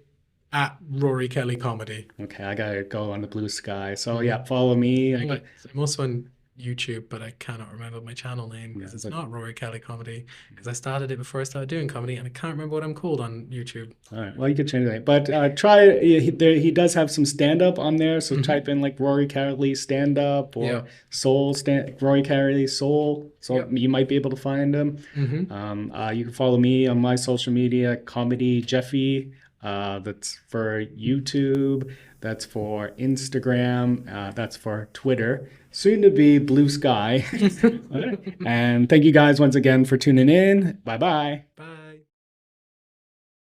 Speaker 2: at Rory Kelly Comedy.
Speaker 1: Okay, I gotta go on the Blue Sky. So
Speaker 2: Mhm.
Speaker 1: yeah, follow me.
Speaker 2: I'm also on YouTube, but I cannot remember my channel name
Speaker 1: Yeah,
Speaker 2: because it's
Speaker 1: but
Speaker 2: not Rory Kelly Comedy because I started it before I started doing comedy and I can't remember what I'm called on YouTube.
Speaker 1: all right, well, you could change that. But try he does have some stand up on there. So type in like Rory Kelly stand up
Speaker 2: Yeah.
Speaker 1: or Rory Kelly Soul. So
Speaker 2: Yep.
Speaker 1: you might be able to find him.
Speaker 2: Hmm.
Speaker 1: You can follow me on my social media, Comedy Jeffy. That's for YouTube. That's for Instagram. That's for Twitter. Soon to be Blue Sky. All right. And thank you guys once again for tuning in. Bye bye.
Speaker 2: Bye.